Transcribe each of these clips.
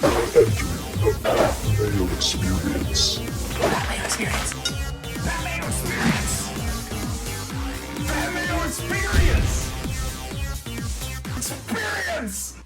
The Mayo Experience. That Mayo Experience. That Mayo Experience. That Mayo Experience. Experience.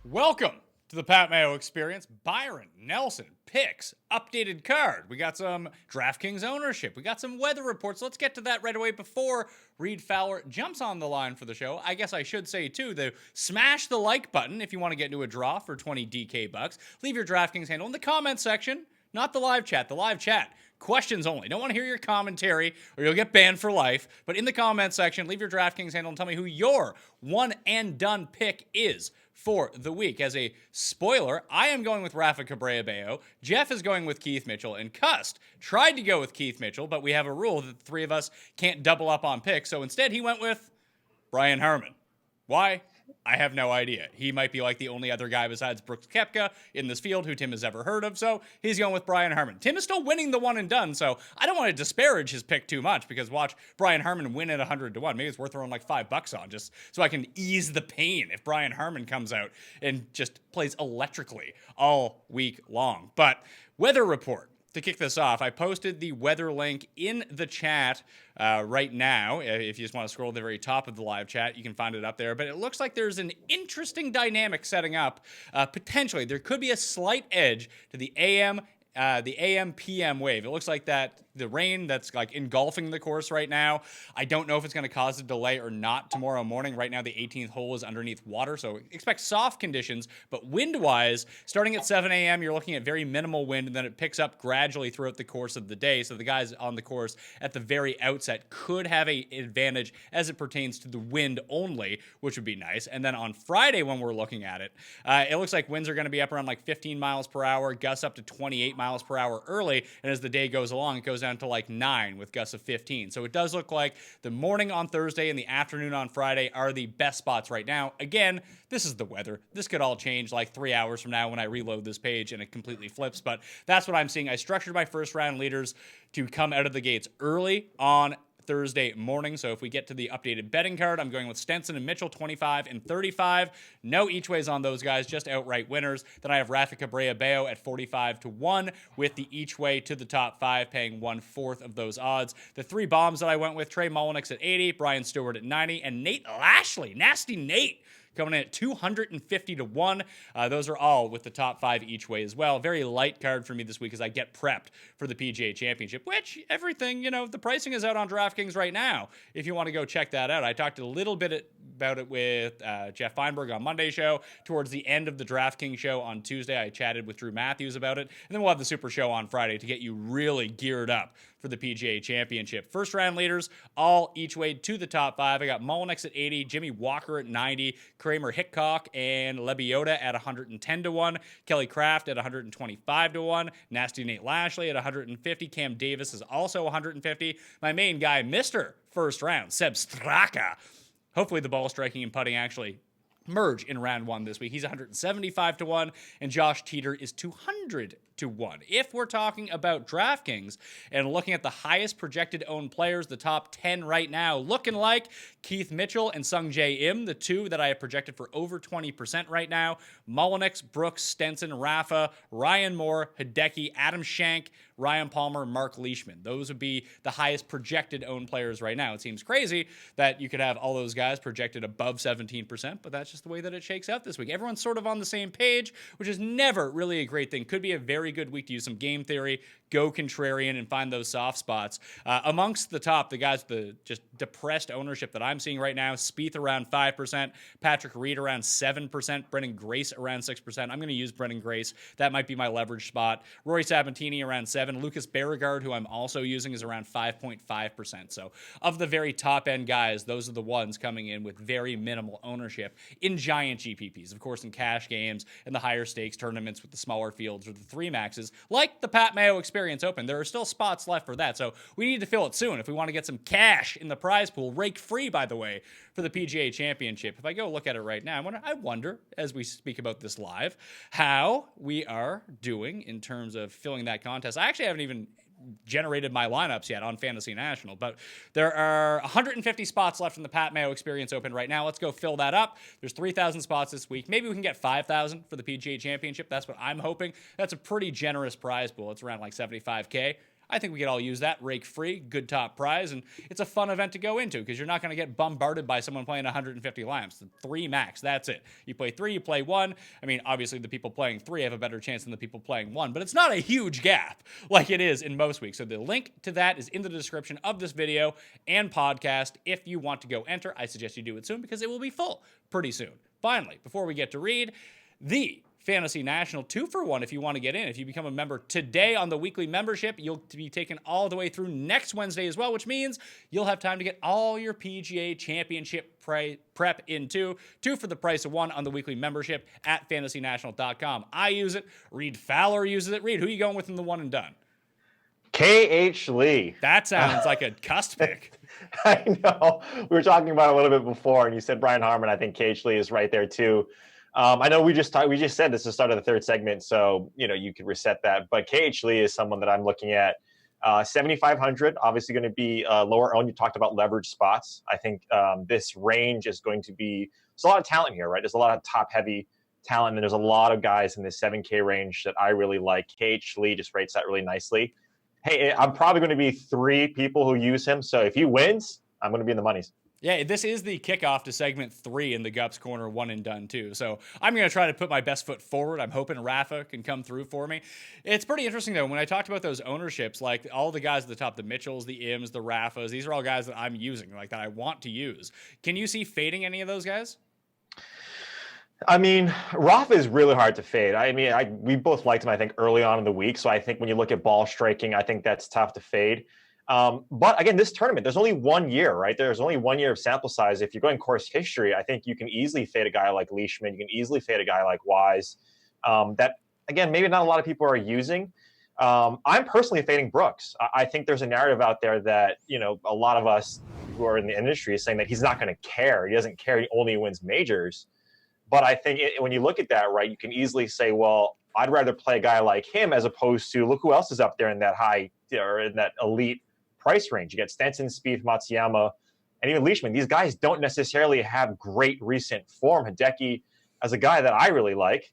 Welcome to the Pat Mayo Experience. Byron Nelson picks, updated card. We got some DraftKings ownership. We got some weather reports. Let's get to that right away before Reid Fowler jumps on the line for the show. I guess I should say, too, smash the like button if you want to get into a draw for 20 DK bucks. Leave your DraftKings handle in the comments section, not the live chat. The live chat, questions only. Don't want to hear your commentary or you'll get banned for life. But in the comments section, leave your DraftKings handle and tell me who your one and done pick is for the week. As a spoiler, I am going with Rafa Cabrera-Bello. Jeff is going with Keith Mitchell. And Cust tried to go with Keith Mitchell, but we have a rule that the three of us can't double up on picks. So instead, he went with Brian Harmon. Why? I have no idea. He might be like the only other guy besides Brooks Koepka in this field who Tim has ever heard of, so he's going with Brian Harmon. Tim is still winning the one and done, so I don't want to disparage his pick too much because watch Brian Harmon win at 100 to 1. Maybe it's worth throwing like $5 on just so I can ease the pain if Brian Harmon comes out and just plays electrically all week long. But weather report. To kick this off, I posted the weather link in the chat right now. If you just want to scroll to the very top of the live chat, you can find it up there. But it looks like there's an interesting dynamic setting up. Potentially, there could be a slight edge to the AM/PM wave. It looks like that the rain that's like engulfing the course right now. I don't know if it's going to cause a delay or not tomorrow morning. Right now, the 18th hole is underneath water, so expect soft conditions. But wind-wise, starting at 7 a.m., you're looking at very minimal wind, and then it picks up gradually throughout the course of the day. So the guys on the course at the very outset could have an advantage as it pertains to the wind only, which would be nice. And then on Friday, when we're looking at it, it looks like winds are going to be up around like 15 miles per hour, gusts up to 28 miles per hour early, and as the day goes along, it goes down to like 9 with gusts of 15. So it does look like the morning on Thursday and the afternoon on Friday are the best spots right now. Again, this is the weather. This could all change like 3 hours from now when I reload this page and it completely flips, but that's what I'm seeing. I structured my first round leaders to come out of the gates early on Thursday morning. So if we get to the updated betting card, I'm going with Stenson and Mitchell, 25 and 35. No each ways on those guys, just outright winners. Then I have Rafa Cabrera-Bello at 45 to 1 with the each way to the top 5 paying 1/4 of those odds. The three bombs that I went with, Trey Mullinax at 80, Brian Stewart at 90, and Nate Lashley, Nasty Nate, coming in at 250 to 1. Those are all with the top 5 each way as well. Very light card for me this week as I get prepped for the PGA Championship, which everything, the pricing is out on DraftKings right now if you want to go check that out. I talked a little bit about it with Jeff Feinberg on Monday's show. Towards the end of the DraftKings show on Tuesday, I chatted with Drew Matthews about it. And then we'll have the Super Show on Friday to get you really geared up for the PGA Championship. First round leaders, all each way to the top 5. I got Mullinax at 80, Jimmy Walker at 90, Kramer Hickok and Lebioda at 110 to 1, Kelly Kraft at 125 to 1, Nasty Nate Lashley at 150, Cam Davis is also 150. My main guy, Mr. First Round, Seb Straka. Hopefully the ball striking and putting actually merge in round 1 this week. He's 175 to 1, and Josh Teeter is 200 to 1. If we're talking about DraftKings and looking at the highest projected owned players, the top 10 right now, looking like Keith Mitchell and Sung Jae Im, the two that I have projected for over 20% right now. Mullinax, Brooks, Stenson, Rafa, Ryan Moore, Hideki, Adam Schenk, Ryan Palmer, Mark Leishman. Those would be the highest projected owned players right now. It seems crazy that you could have all those guys projected above 17%, but that's just the way that it shakes out this week. Everyone's sort of on the same page, which is never really a great thing. Could be a very good week to use some game theory, go contrarian, and find those soft spots. Amongst the top, the guys with the just depressed ownership that I'm seeing right now, Spieth around 5%, Patrick Reed around 7%, Brendan Grace around 6%. I'm going to use Brendan Grace. That might be my leverage spot. Rory Sabatini around 7%. Lucas Beauregard, who I'm also using, is around 5.5%. So of the very top end guys, those are the ones coming in with very minimal ownership in giant GPPs. Of course, in cash games and the higher stakes tournaments with the smaller fields or the 3 maxes, like the Pat Mayo Experience Open, there are still spots left for that. So we need to fill it soon if we want to get some cash in the prize pool, rake free, by the way, for the PGA Championship. If I go look at it right now, I wonder, as we speak about this live, how we are doing in terms of filling that contest. I actually haven't even generated my lineups yet on Fantasy National. But there are 150 spots left in the Pat Mayo Experience Open right now. Let's go fill that up. There's 3,000 spots this week. Maybe we can get 5,000 for the PGA Championship. That's what I'm hoping. That's a pretty generous prize pool. It's around like 75K. I think we could all use that. Rake free, good top prize, and it's a fun event to go into because you're not going to get bombarded by someone playing 150 lineups. 3 max, that's it. You play 3, you play 1. I mean, obviously the people playing 3 have a better chance than the people playing 1, but it's not a huge gap like it is in most weeks. So the link to that is in the description of this video and podcast. If you want to go enter, I suggest you do it soon because it will be full pretty soon. Finally, before we get to Reid, the Fantasy National 2-for-1 if you want to get in. If you become a member today on the weekly membership, you'll be taken all the way through next Wednesday as well, which means you'll have time to get all your PGA Championship prep in 2 for the price of 1 on the weekly membership at fantasynational.com. I use it. Reid Fowler uses it. Reid, who are you going with in the one and done? K.H. Lee. That sounds like a cuss pick. I know. We were talking about it a little bit before, and you said Brian Harmon. I think K.H. Lee is right there too. I know we just said this is the start of the third segment, so you could reset that. But K.H. Lee is someone that I'm looking at. 7,500, obviously going to be lower owned. You talked about leverage spots. I think this range is going to be. There's a lot of talent here, right? There's a lot of top heavy talent, and there's a lot of guys in this 7K range that I really like. K.H. Lee just rates that really nicely. Hey, I'm probably going to be 3 people who use him. So if he wins, I'm going to be in the monies. Yeah, this is the kickoff to segment 3 in the Gups Corner one and done too. So I'm going to try to put my best foot forward. I'm hoping Rafa can come through for me. It's pretty interesting though. When I talked about those ownerships, like all the guys at the top, the Mitchells, the Ims, the Rafas, these are all guys that I'm using, like that I want to use. Can you see fading any of those guys? I mean, Rafa is really hard to fade. I mean, we both liked him, I think, early on in the week. So I think when you look at ball striking, I think that's tough to fade. But again, this tournament, there's only 1 year, right? There's only 1 year of sample size. If you're going course history, I think you can easily fade a guy like Leishman. You can easily fade a guy like Wise. That, again, maybe not a lot of people are using. I'm personally fading Brooks. I think there's a narrative out there that, a lot of us who are in the industry is saying that he's not going to care. He doesn't care. He only wins majors. But I think when you look at that, right, you can easily say, well, I'd rather play a guy like him as opposed to look who else is up there in that high or in that elite price range. You get Stenson, Spieth, Matsuyama, and even Leishman. These guys don't necessarily have great recent form. Hideki as a guy that I really like,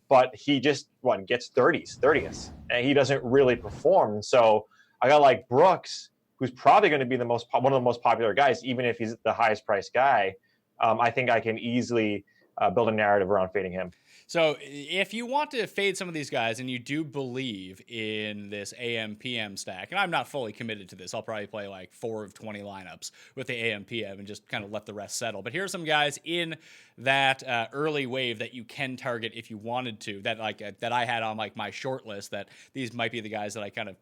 but he just gets 30th, and he doesn't really perform. So a guy like Brooks, who's probably going to be one of the most popular guys, even if he's the highest priced guy, I think I can easily build a narrative around fading him. So if you want to fade some of these guys and you do believe in this AM PM stack, and I'm not fully committed to this, I'll probably play like 4 of 20 lineups with the AM PM and just kind of let the rest settle. But here's some guys in that early wave that you can target if you wanted to, that I had on like my short list, that these might be the guys that I kind of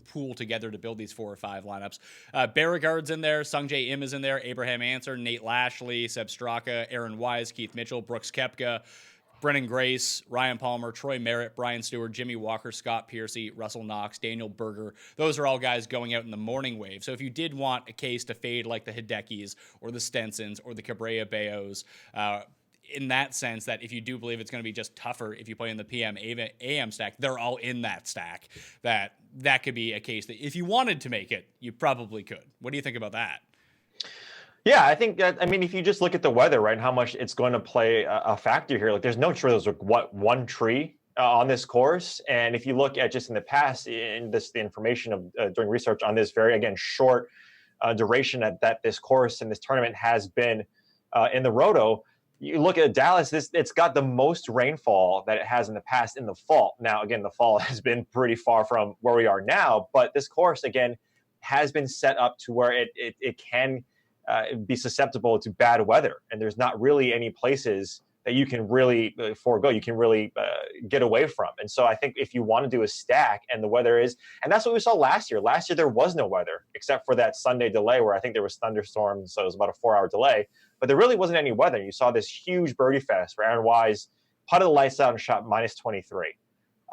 pool together to build these 4 or 5 lineups. Beauregard's in there, Sungjae Im is in there, Abraham Answer, Nate Lashley, Seb Straka, Aaron Wise, Keith Mitchell, Brooks Koepka, Brennan Grace, Ryan Palmer, Troy Merritt, Brian Stewart, Jimmy Walker, Scott Piercy, Russell Knox, Daniel Berger. Those are all guys going out in the morning wave. So if you did want a case to fade like the Hidekis or the Stensons or the Cabrera Bayos, in that sense, that if you do believe it's going to be just tougher if you play in the PM AM stack, they're all in that stack. That could be a case that if you wanted to make it, you probably could. What do you think about that? Yeah, I think that, if you just look at the weather, right, and how much it's going to play a factor here, like there's no trails, one tree on this course. And if you look at just in the past, the information of doing research on this very, again, short duration that this course and this tournament has been in the Roto, you look at Dallas, it's got the most rainfall that it has in the past in the fall. Now, again, the fall has been pretty far from where we are now, but this course, again, has been set up to where it can be susceptible to bad weather. And there's not really any places that you can really forego, you can really get away from. And so I think if you want to do a stack and the weather is, and that's what we saw last year. Last year, there was no weather except for that Sunday delay where I think there was thunderstorms. So it was about a 4-hour delay, but there really wasn't any weather. You saw this huge birdie fest where Aaron Wise putted the lights out and shot -23.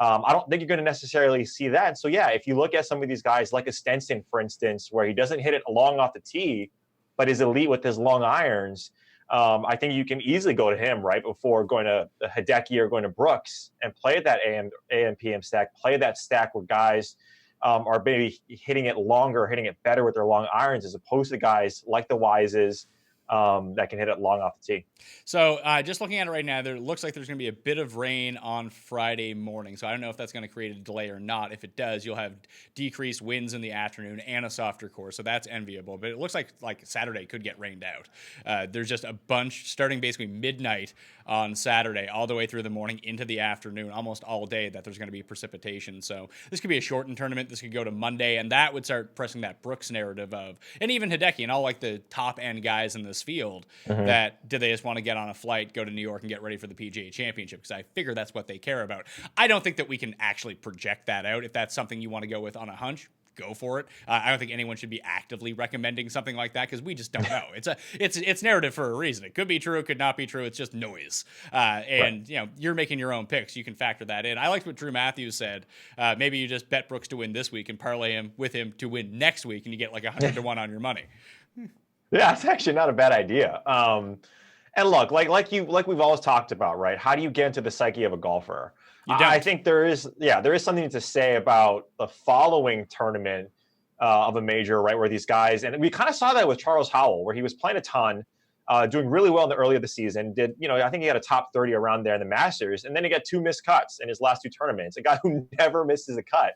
I don't think you're going to necessarily see that. So yeah, if you look at some of these guys like a Stenson, for instance, where he doesn't hit it long off the tee, but is elite with his long irons, I think you can easily go to him right before going to Hideki or going to Brooks and play that AM PM stack, play that stack with guys are maybe hitting it longer, hitting it better with their long irons, as opposed to guys like the Wises that can hit it long off the tee. So just looking at it right now, there looks like there's going to be a bit of rain on Friday morning. So I don't know if that's going to create a delay or not. If it does, you'll have decreased winds in the afternoon and a softer course. So that's enviable. But it looks like Saturday could get rained out. There's just a bunch starting basically midnight on Saturday all the way through the morning into the afternoon, almost all day, that there's going to be precipitation. So this could be a shortened tournament. This could go to Monday, and that would start pressing that Brooks narrative of, and even Hideki and all like the top end guys in this field, that do they just want to get on a flight, go to New York and get ready for the PGA Championship? Because I figure that's what they care about. I don't think that we can actually project that out. If that's something you want to go with on a hunch, go for it. I don't think anyone should be actively recommending something like that because we just don't know. It's narrative for a reason. It could be true, it could not be true. It's just noise. And you're making your own picks. You can factor that in. I liked what Drew Matthews said. Maybe you just bet Brooks to win this week and parlay him with him to win next week, and you get like 100 to 1 on your money. Yeah, it's actually not a bad idea. And look, like we've always talked about, right? How do you get into the psyche of a golfer? I think there is something to say about the following tournament of a major, right? Where these guys, and we kind of saw that with Charles Howell, where he was playing a ton, doing really well in the early of the season. I think he had a top 30 around there in the Masters, and then he got 2 missed cuts in his last 2 tournaments. A guy who never misses a cut.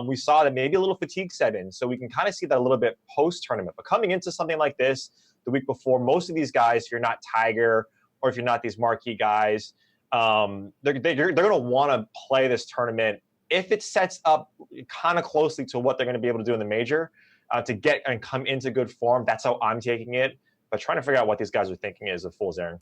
We saw that maybe a little fatigue set in, so we can kind of see that a little bit post-tournament. But coming into something like this the week before, most of these guys, if you're not Tiger or if you're not these marquee guys, they're going to want to play this tournament if it sets up kind of closely to what they're going to be able to do in the major to get and come into good form. That's how I'm taking it. But trying to figure out what these guys are thinking is a fool's errand.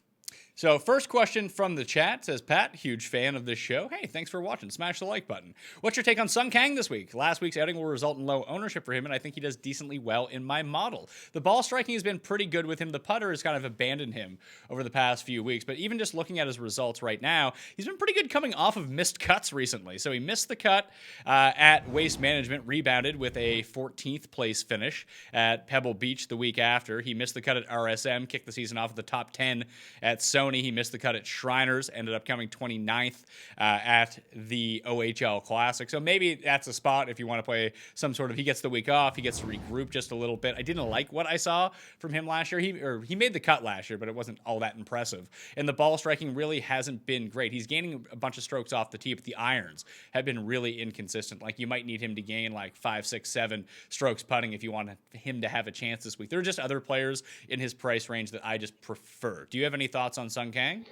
So first question from the chat says, Pat, huge fan of this show. Hey, thanks for watching. Smash the like button. What's your take on Sung Kang this week? Last week's outing will result in low ownership for him, and I think he does decently well in my model. The ball striking has been pretty good with him. The putter has kind of abandoned him over the past few weeks, but even just looking at his results right now, he's been pretty good coming off of missed cuts recently. So he missed the cut at Waste Management, rebounded with a 14th place finish at Pebble Beach the week after. He missed the cut at RSM, kicked the season off at the top 10 at Sony. He missed the cut at Shriners, ended up coming 29th at the OHL Classic. So maybe that's a spot if you want to play some sort of, he gets the week off, he gets to regroup just a little bit. I didn't like what I saw from him last year. He made the cut last year, but it wasn't all that impressive. And the ball striking really hasn't been great. He's gaining a bunch of strokes off the tee, but the irons have been really inconsistent. Like you might need him to gain like 5, 6, 7 strokes putting if you want him to have a chance this week. There are just other players in his price range that I just prefer. Do you have any thoughts on Sung Kang?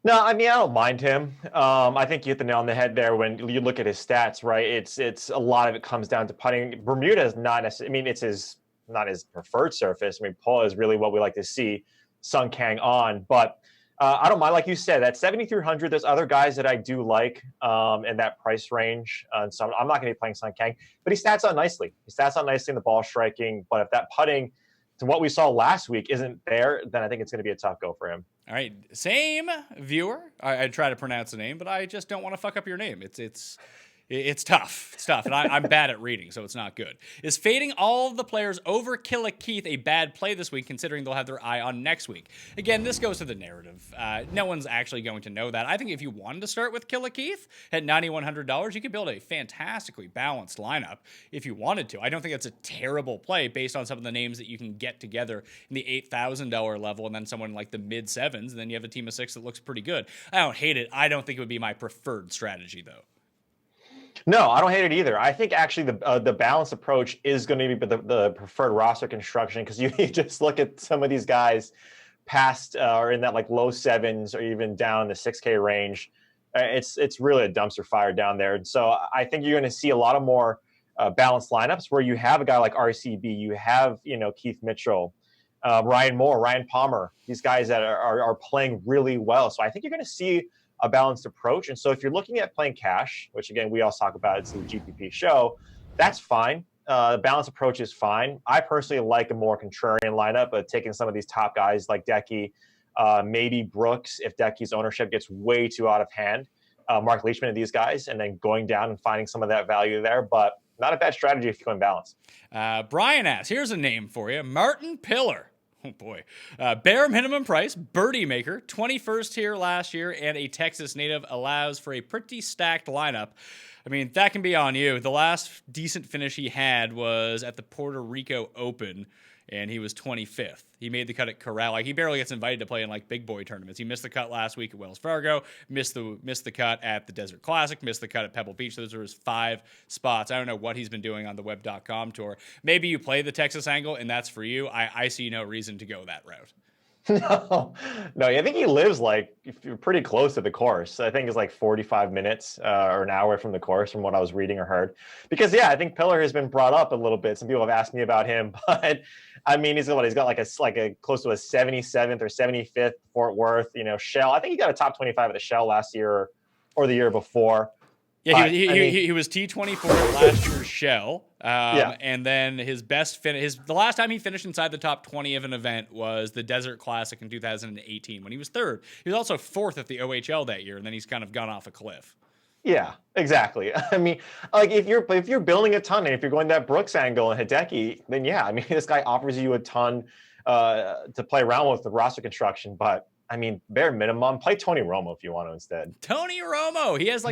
No, I mean, I don't mind him. I think you hit the nail on the head there when you look at his stats, right? It's a lot of it comes down to putting. Bermuda is not necessarily, I mean, it's not his preferred surface. I mean, Paul is really what we like to see Sung Kang on, but I don't mind, like you said, that 7,300. There's other guys that I do like in that price range. So I'm not going to be playing Sung Kang, but he stats out nicely. He stats out nicely in the ball striking, but if that putting to what we saw last week isn't there, then I think it's going to be a tough go for him. All right, same viewer. I try to pronounce the name, but I just don't want to fuck up your name. It's tough. It's tough, and I'm bad at reading, so it's not good. Is fading all of the players over Killa Keith a bad play this week, considering they'll have their eye on next week? Again, this goes to the narrative. No one's actually going to know that. I think if you wanted to start with Killa Keith at $9,100, you could build a fantastically balanced lineup if you wanted to. I don't think it's a terrible play based on some of the names that you can get together in the $8,000 level, and then someone like the mid-7s, and then you have a team of 6 that looks pretty good. I don't hate it. I don't think it would be my preferred strategy, though. No, I don't hate it either. I think actually the balanced approach is going to be the preferred roster construction, because you just look at some of these guys past or in that like low 7s or even down the 6K range. It's really a dumpster fire down there. And so I think you're going to see a lot of more balanced lineups where you have a guy like RCB, you have Keith Mitchell, Ryan Moore, Ryan Palmer, these guys that are playing really well. So I think you're going to see a balanced approach. And so if you're looking at playing cash, which again, we all talk about, it's the GPP show, that's fine. The balanced approach is fine. I personally like a more contrarian lineup, but taking some of these top guys like Decky, maybe Brooks, if Decky's ownership gets way too out of hand, Mark Leishman and these guys, and then going down and finding some of that value there. But not a bad strategy if you're going balance. Brian asks, here's a name for you, Martin Pillar. Oh boy. Bare minimum price, birdie maker, 21st here last year, and a Texas native allows for a pretty stacked lineup. I mean, that can be on you. The last decent finish he had was at the Puerto Rico Open, and he was 25th. He made the cut at Corral. Like, he barely gets invited to play in like big boy tournaments. He missed the cut last week at Wells Fargo, missed the cut at the Desert Classic, missed the cut at Pebble Beach. Those are his 5 spots. I don't know what he's been doing on the web.com tour. Maybe you play the Texas angle and that's for you. I see no reason to go that route. No, I think he lives like pretty close to the course. I think it's like 45 minutes or an hour from the course from what I was reading or heard. Because, yeah, I think Pillar has been brought up a little bit. Some people have asked me about him, but I mean, he's got like a close to a 77th or 75th Fort Worth, Shell. I think he got a top 25 at the Shell last year or the year before. Yeah, he was T24 at last year's Shell. And then his best finish, the last time he finished inside the top 20 of an event was the Desert Classic in 2018 when he was 3rd. He was also 4th at the OHL that year, and then he's kind of gone off a cliff. Yeah, exactly. I mean, like if you're building a ton and if you're going that Brooks angle and Hideki, then yeah, I mean, this guy offers you a ton to play around with the roster construction, but I mean, bare minimum, play Tony Romo if you want to instead. Tony Romo. He has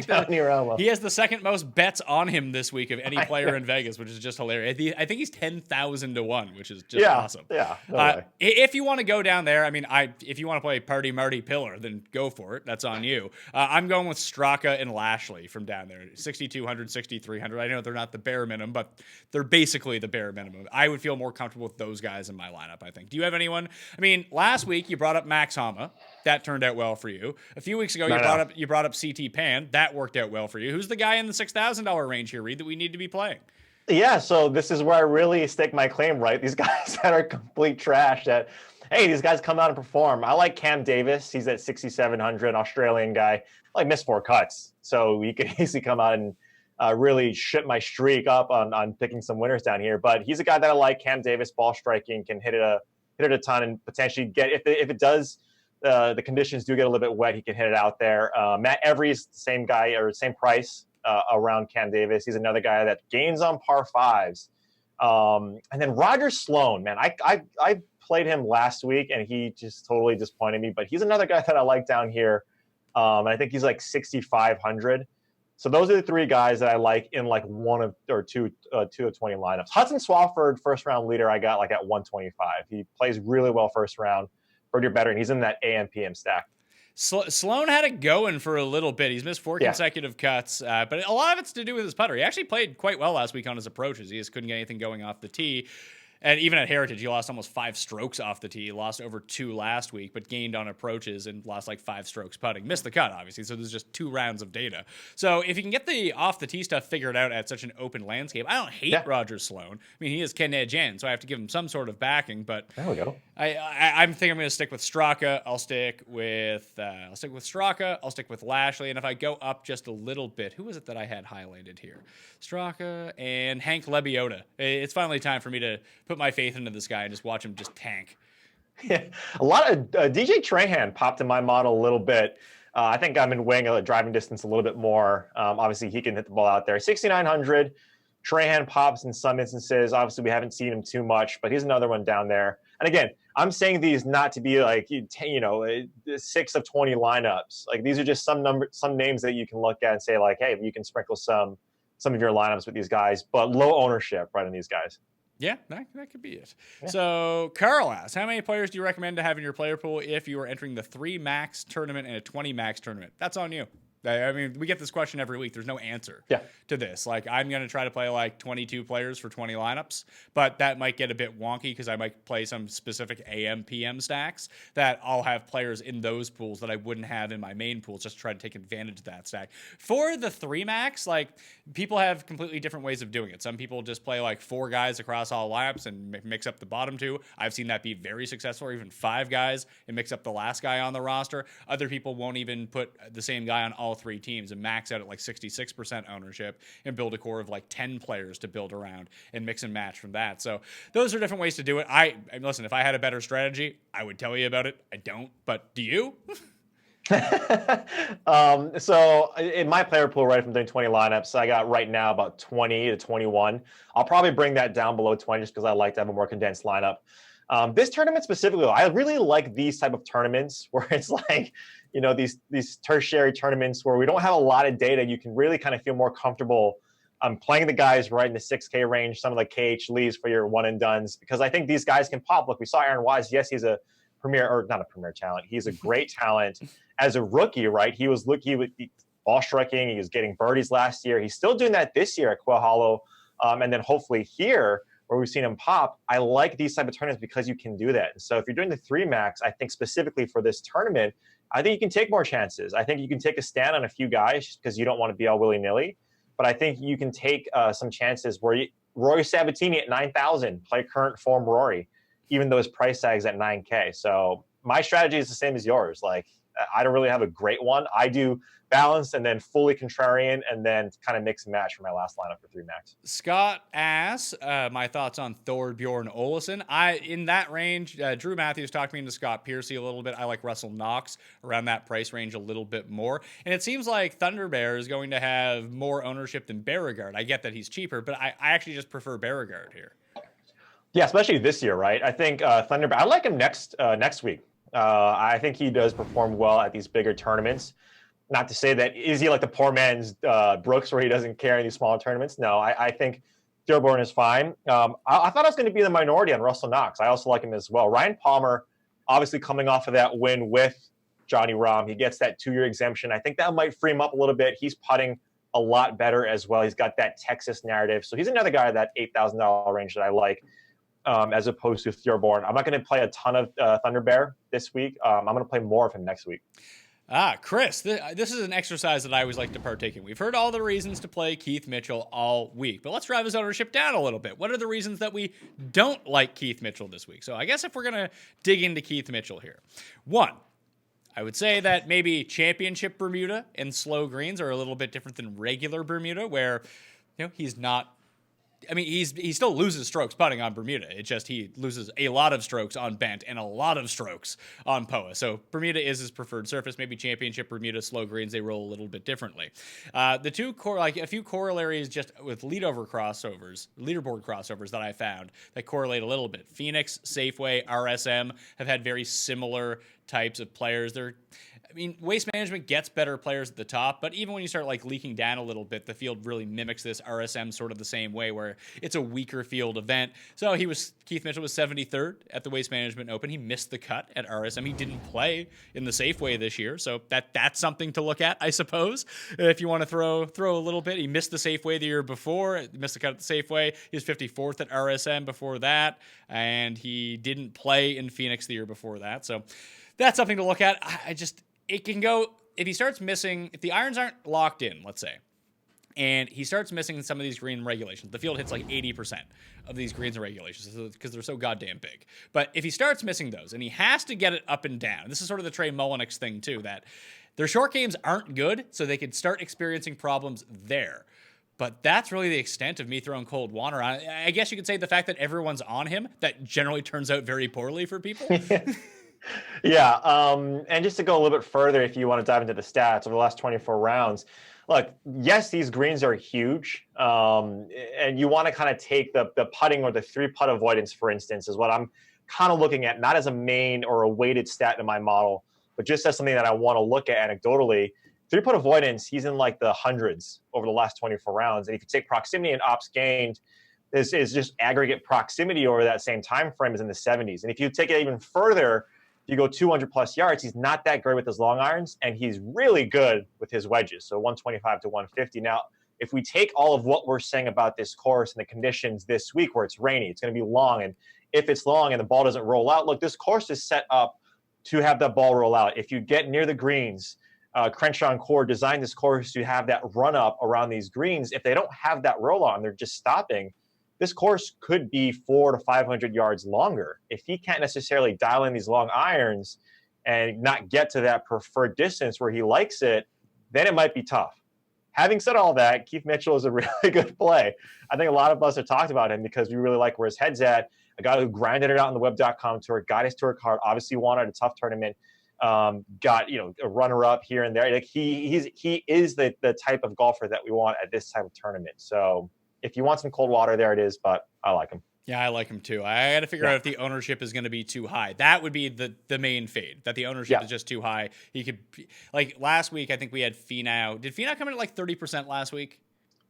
He has the second most bets on him this week of any player in Vegas, which is just hilarious. I think he's 10,000 to 1, which is just awesome. Yeah. No way. If you want to go down there, I mean, if you want to play Party Marty Pillar, then go for it. That's on you. I'm going with Straka and Lashley from down there, 6,200, 6,300. I know they're not the bare minimum, but they're basically the bare minimum. I would feel more comfortable with those guys in my lineup, I think. Do you have anyone? I mean, last week you brought up Max Hama. That turned out well for you. A few weeks ago, you brought up CT Pan. That worked out well for you. Who's the guy in the $6,000 range here, Reid, that we need to be playing? Yeah, so this is where I really stake my claim, right? These guys that are complete trash that, hey, these guys come out and perform. I like Cam Davis. He's at 6,700, Australian guy. I missed 4 cuts. So he could easily come out and really shit my streak up on picking some winners down here. But he's a guy that I like. Cam Davis, ball striking, can hit it a ton and potentially get, if it does, the conditions do get a little bit wet, he can hit it out there. Matt Every's the same guy or same price around Cam Davis. He's another guy that gains on par 5s. And then Roger Sloan, man, I played him last week and he just totally disappointed me, but he's another guy that I like down here. And I think he's like 6,500. So those are the 3 guys that I like in like 1 or 2 of 20 lineups. Hudson Swafford, first round leader, I got like at 125. He plays really well first round. Or better, and he's in that AM PM stack. Sloan had it going for a little bit. He's missed 4 consecutive cuts, but a lot of it's to do with his putter. He actually played quite well last week on his approaches. He just couldn't get anything going off the tee. And even at Heritage, he lost almost 5 strokes off the tee. He lost over 2 last week, but gained on approaches and lost like 5 strokes putting. Missed the cut, obviously, so there's just 2 rounds of data. So if you can get the off-the-tee stuff figured out at such an open landscape, I don't hate Roger Sloan. I mean, he is Ken Jen, so I have to give him some sort of backing, but there we go. I think I'm going to stick with Straka. I'll stick with Straka. I'll stick with Lashley, and if I go up just a little bit, who was it that I had highlighted here? Straka and Hank Lebioda. It's finally time for me to put my faith into this guy and just watch him just tank. Yeah, a lot of DJ Trahan popped in my model a little bit. I think I'm in weighing a driving distance a little bit more. Obviously, he can hit the ball out there. 6,900. Trahan pops in some instances. Obviously, we haven't seen him too much, but he's another one down there. And again, I'm saying these not to be like 6 of 20 lineups. Like these are just some names that you can look at and say like, hey, you can sprinkle some of your lineups with these guys, but low ownership right in these guys. Yeah, that could be it. Yeah. So Carl asks, how many players do you recommend to have in your player pool if you are entering the 3 max tournament and a 20 max tournament? That's on you. I mean, we get this question every week. There's no answer to this. Like, I'm going to try to play like 22 players for 20 lineups, but that might get a bit wonky because I might play some specific AM, PM stacks that I'll have players in those pools that I wouldn't have in my main pools just to try to take advantage of that stack. For the 3 max, like, people have completely different ways of doing it. Some people just play like 4 guys across all lineups and mix up the bottom 2. I've seen that be very successful, or even 5 guys and mix up the last guy on the roster. Other people won't even put the same guy on all 3 teams and max out at like 66% ownership and build a core of like 10 players to build around and mix and match from that. So those are different ways to do it. Listen, if I had a better strategy, I would tell you about it. I don't, but do you? So in my player pool, right, from doing 20 lineups, I got right now about 20 to 21. I'll probably bring that down below 20 just because I like to have a more condensed lineup. This tournament specifically, I really like these type of tournaments where it's like, these tertiary tournaments where we don't have a lot of data. You can really kind of feel more comfortable playing the guys right in the 6K range, some of the KH Lees for your one and dones, because I think these guys can pop. Look, we saw Aaron Wise. Yes, he's a not a premier talent. He's a great talent as a rookie, right? He was ball striking. He was getting birdies last year. He's still doing that this year at Quail Hollow. And then hopefully here, where we've seen him pop, I like these type of tournaments because you can do that. And so if you're doing the 3 max, I think specifically for this tournament, I think you can take more chances. I think you can take a stand on a few guys because you don't want to be all willy-nilly. But I think you can take some chances where Rory Sabatini at 9,000, play current form Rory, even though his price tag's at 9K. So my strategy is the same as yours. Like, I don't really have a great one. I do balanced and then fully contrarian and then kind of mix and match for my last lineup for 3 max. Scott asks my thoughts on Thorbjorn Olesen. In that range, Drew Matthews talked me into Scott Piercy a little bit. I like Russell Knox around that price range a little bit more. And it seems like Thunder Bear is going to have more ownership than Beauregard. I get that he's cheaper, but I actually just prefer Beauregard here. Yeah, especially this year, right? I think Thunder Bear, I like him next week. I think he does perform well at these bigger tournaments. Not to say that, is he like the poor man's Brooks where he doesn't care in these smaller tournaments? No, I think Thorbjorn is fine. I thought I was going to be the minority on Russell Knox. I also like him as well. Ryan Palmer, obviously coming off of that win with Johnny Rahm, he gets that 2-year exemption. I think that might free him up a little bit. He's putting a lot better as well. He's got that Texas narrative. So he's another guy at that $8,000 range that I like. As opposed to Thorbjorn. I'm not going to play a ton of Thunder Bear this week. I'm going to play more of him next week. Chris, this is an exercise that I always like to partake in. We've heard all the reasons to play Keith Mitchell all week, but let's drive his ownership down a little bit. What are the reasons that we don't like Keith Mitchell this week? So I guess if we're going to dig into Keith Mitchell here, 1, I would say that maybe championship Bermuda and slow greens are a little bit different than regular Bermuda, where he's not. I mean, he still loses strokes putting on Bermuda. It's just he loses a lot of strokes on bent and a lot of strokes on POA. So Bermuda is his preferred surface. Maybe championship Bermuda slow greens, they roll a little bit differently. The two a few corollaries just with leaderboard crossovers that I found that correlate a little bit. Phoenix, Safeway, RSM have had very similar types of players. Waste Management gets better players at the top, but even when you start leaking down a little bit, the field really mimics this. RSM sort of the same way, where it's a weaker field event. So Keith Mitchell was 73rd at the Waste Management Open. He missed the cut at RSM. He didn't play in the Safeway this year, so that's something to look at, I suppose. If you want to throw a little bit, he missed the Safeway the year before. Missed the cut at the Safeway. He was 54th at RSM before that, and he didn't play in Phoenix the year before that. So that's something to look at. It can go, if he starts missing, if the irons aren't locked in, let's say, and he starts missing some of these green regulations, the field hits 80% of these greens and regulations because they're so goddamn big. But if he starts missing those and he has to get it up and down, this is sort of the Trey Mullenix thing too, that their short games aren't good, so they could start experiencing problems there. But that's really the extent of me throwing cold water on it. I guess you could say the fact that everyone's on him, that generally turns out very poorly for people. Yeah, and just to go a little bit further, if you want to dive into the stats over the last 24 rounds, look, yes, these greens are huge, and you want to kind of take the putting or the 3-putt avoidance, for instance, is what I'm kind of looking at, not as a main or a weighted stat in my model, but just as something that I want to look at anecdotally. 3-putt avoidance, he's in the hundreds over the last 24 rounds, and if you take proximity and ops gained, this is just aggregate proximity over that same time frame is in the 70s, and if you take it even further, you go 200 plus yards, he's not that great with his long irons, and he's really good with his wedges, so 125 to 150. Now, if we take all of what we're saying about this course and the conditions this week where it's rainy, it's going to be long, and if it's long and the ball doesn't roll out, look, this course is set up to have that ball roll out. If you get near the greens, Crenshaw and Core designed this course to have that run-up around these greens. If they don't have that roll-out and they're just stopping, this course could be 400 to 500 yards longer. If he can't necessarily dial in these long irons and not get to that preferred distance where he likes it, then it might be tough. Having said all that, Keith Mitchell is a really good play. I think a lot of us have talked about him because we really like where his head's at. A guy who grinded it out on the web.com tour, got his tour card, obviously won at a tough tournament, got a runner-up here and there. He is the type of golfer that we want at this type of tournament. So if you want some cold water, there it is, but I like him. Yeah, I like him too. I got to figure out if the ownership is going to be too high. That would be the main fade, that the ownership is just too high. He could, like last week, I think we had Finau. Did Finau come in at like 30% last week?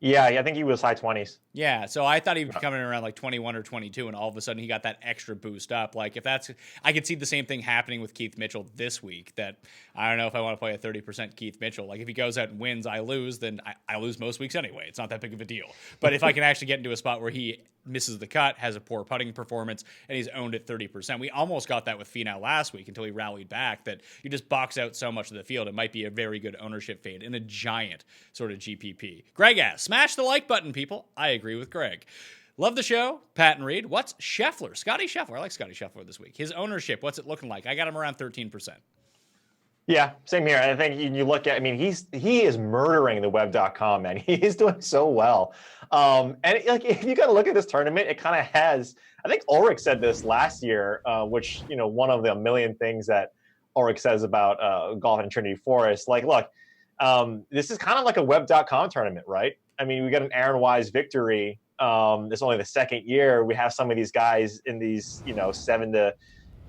Yeah, I think he was high 20s. Yeah, so I thought he would come in around like 21 or 22, and all of a sudden he got that extra boost up. Like if that's, I could see the same thing happening with Keith Mitchell this week. That I don't know if I want to play a 30% Keith Mitchell. Like if he goes out and wins, I lose. Then I lose most weeks anyway. It's not that big of a deal. But if I can actually get into a spot where he misses the cut, has a poor putting performance, and he's owned at 30%. We almost got that with Finau last week until he rallied back. That you just box out so much of the field. It might be a very good ownership fade in a giant sort of GPP. Greg asks, smash the like button, people. I agree with Greg. Love the show, Pat and Reid. What's Scheffler? Scotty Scheffler. I like Scotty Scheffler this week. His ownership, what's it looking like? I got him around 13%. Yeah, same here. I think you look at, I mean, he is murdering the web.com, man. He's doing so well. And like, if you got to look at this tournament, it kind of has, I think Ulrich said this last year, which, you know, one of the million things that Ulrich says about golf in Trinity Forest. Like, look, this is kind of like a web.com tournament, right? I mean, we got an Aaron Wise victory. It's only the second year. We have some of these guys in these, you know, 7 to